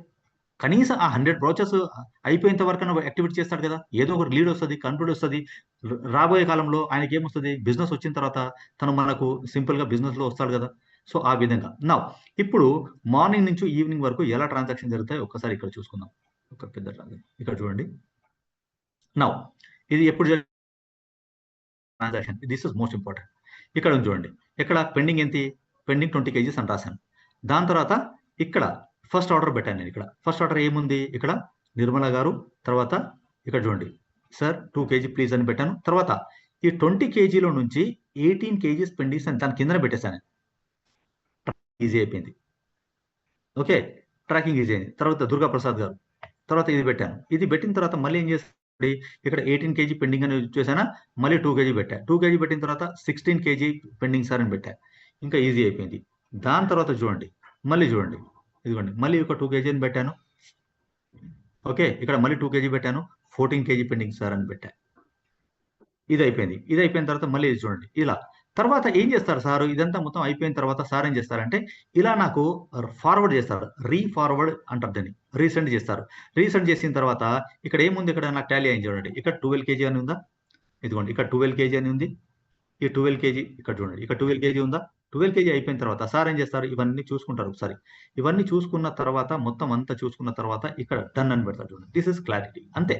Speaker 2: కనీసం ఆ 100 vouchers అయిపోయేంత వరకు యాక్టివేట్ చేస్తాడు కదా, ఏదో ఒక లీడ్ వస్తుంది, కన్ఫ్యూడ్ వస్తుంది. రాబోయే కాలంలో ఆయనకి ఏమొస్తుంది, బిజినెస్ వచ్చిన తర్వాత తను మనకు సింపుల్ గా బిజినెస్ లో వస్తాడు కదా. సో ఆ విధంగా ఇప్పుడు మార్నింగ్ నుంచి ఈవినింగ్ వరకు ఎలా ట్రాన్సాక్షన్ జరుగుతాయి ఒక్కసారి ఇక్కడ చూసుకుందాం. ఒక పెద్ద ఇక్కడ చూడండి. ఇది ఎప్పుడు transaction, this is most important. ఇక్కడ చూడండి, ఇక్కడ పెండింగ్ 20 kgs అని రాశాను. దాని తర్వాత ఇక్కడ ఫస్ట్ ఆర్డర్ పెట్టాను నేను. ఇక్కడ ఫస్ట్ ఆర్డర్ ఏముంది, ఇక్కడ నిర్మల గారు. తర్వాత ఇక్కడ చూడండి సార్ 2 kg ప్లీజ్ అని పెట్టాను. తర్వాత ఈ 20 kgలో నుంచి 18 kgs పెండింగ్స్ అని దాని కింద పెట్టేశాను. ఈజీ అయిపోయింది. ఓకే, ట్రాకింగ్ ఈజీ అయింది. తర్వాత దుర్గా ప్రసాద్ గారు, తర్వాత ఇది పెట్టాను. ఇది పెట్టిన తర్వాత మళ్ళీ ఏం చేస్తాను, ఇక్కడ 18 kg పెండింగ్ అని చూసానా, మళ్ళీ 2 kg పెట్టా. 2 kg పెట్టిన తర్వాత 16 kg పెండింగ్ సార్ అని పెట్టా. ఇంకా ఈజీ అయిపోయింది. దాని తర్వాత చూడండి, ఇదిగోండి మళ్ళీ ఒక 2 kg అని పెట్టాను. ఓకే, ఇక్కడ మళ్ళీ 2 kg పెట్టాను, 14 kg పెండింగ్ సార్ అని పెట్టా. ఇది అయిపోయిన తర్వాత మళ్ళీ ఇది చూడండి ఇలా. తర్వాత ఏం చేస్తారు సార్, ఇదంతా మొత్తం అయిపోయిన తర్వాత సార్ ఏం చేస్తారంటే ఇలా నాకు ఫార్వర్డ్ చేస్తారు, రీఫార్వర్డ్ అంటారు దాన్ని, రీసెండ్ చేస్తారు. రీసెండ్ చేసిన తర్వాత ఇక్కడ ఏముంది, ఇక్కడ నాకు టాలీ అయింది చూడండి, ఇక్కడ 12 kg అని ఉందా, ఇదిగోండి ఇక్కడ 12 kg అని ఉంది, ఈ 12 kg ఇక్కడ చూడండి, ఇక్కడ 12 kg ఉందా. 12 kg అయిపోయిన తర్వాత సార్ ఏం చేస్తారు, ఇవన్నీ చూసుకుంటారు ఒకసారి. ఇవన్నీ చూసుకున్న తర్వాత మొత్తం అంతా చూసుకున్న తర్వాత ఇక్కడ డన్ అని పెడతారు చూడండి. దిస్ ఇస్ క్లారిటీ, అంతే,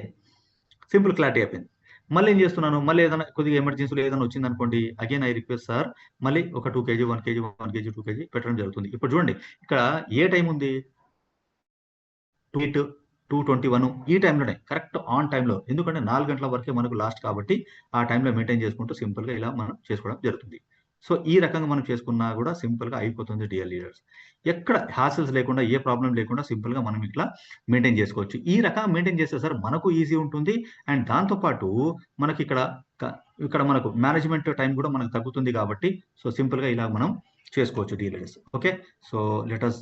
Speaker 2: సింపుల్ క్లారిటీ అయిపోయింది. మళ్ళీ ఏం చేస్తున్నాను, మళ్ళీ ఏదైనా కొద్దిగా ఎమర్జెన్సీలో ఏదైనా వచ్చింది అనుకోండి, అగైన్ ఐ రిక్వెస్ట్ సార్ మళ్ళీ ఒక 2 kg 1 kg 1 kg 2 kg పెట్టడం జరుగుతుంది. ఇప్పుడు చూడండి ఇక్కడ ఏ టైం ఉంది, 2:21 ఈ టైంలోనే, కరెక్ట్ ఆన్ టైంలో, ఎందుకంటే 4 గంటల వరకే మనకు లాస్ట్ కాబట్టి ఆ టైంలో మెయింటైన్ చేసుకుంటూ సింపుల్గా ఇలా మనం చేసుకోవడం జరుగుతుంది. సో ఈ రకంగా మనం చేసుకున్నా కూడా సింపుల్గా అయిపోతుంది డియర్ లీడర్స్. ఎక్కడ హ్యాసిల్స్ లేకుండా, ఏ ప్రాబ్లం లేకుండా సింపుల్గా మనం ఇట్లా మెయింటైన్ చేసుకోవచ్చు. ఈ రకంగా మెయింటైన్ చేస్తే సార్ మనకు ఈజీ ఉంటుంది, అండ్ దాంతోపాటు మనకి ఇక్కడ మనకు మేనేజ్మెంట్ టైం కూడా మనకు తగ్గుతుంది కాబట్టి సో సింపుల్గా ఇలా మనం చేసుకోవచ్చు dear leaders. Okay, so let us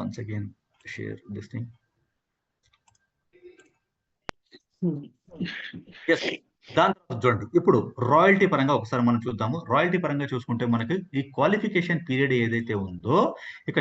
Speaker 2: once again share this thing. దాని తర్వాత చూడండి, ఇప్పుడు రాయల్టీ పరంగా ఒకసారి మనం చూద్దాము. రాయల్టీ పరంగా చూసుకుంటే మనకి ఈ క్వాలిఫికేషన్ పీరియడ్ ఏదైతే ఉందో ఇక్కడ